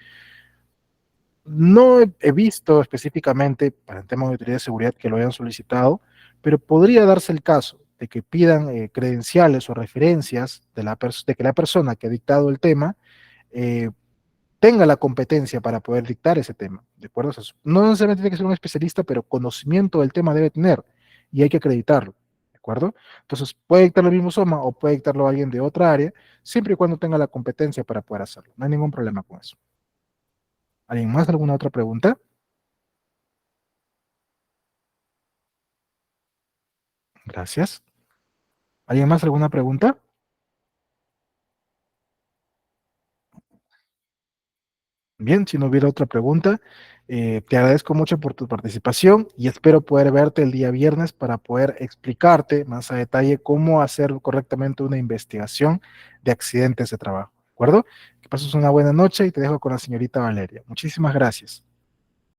No he visto específicamente para el tema de auditoría de seguridad que lo hayan solicitado, pero podría darse el caso de que pidan credenciales o referencias de que la persona que ha dictado el tema eh, tenga la competencia para poder dictar ese tema, ¿de acuerdo? O sea, no necesariamente tiene que ser un especialista, pero conocimiento del tema debe tener y hay que acreditarlo, ¿de acuerdo? Entonces, puede dictarlo el mismo SOMA o puede dictarlo alguien de otra área, siempre y cuando tenga la competencia para poder hacerlo. No hay ningún problema con eso. ¿Alguien más? ¿Alguna otra pregunta? Gracias. ¿Alguien más? ¿Alguna pregunta? Bien, si no hubiera otra pregunta, te agradezco mucho por tu participación y espero poder verte el día viernes para poder explicarte más a detalle cómo hacer correctamente una investigación de accidentes de trabajo. ¿De acuerdo? Que pases una buena noche y te dejo con la señorita Valeria. Muchísimas gracias.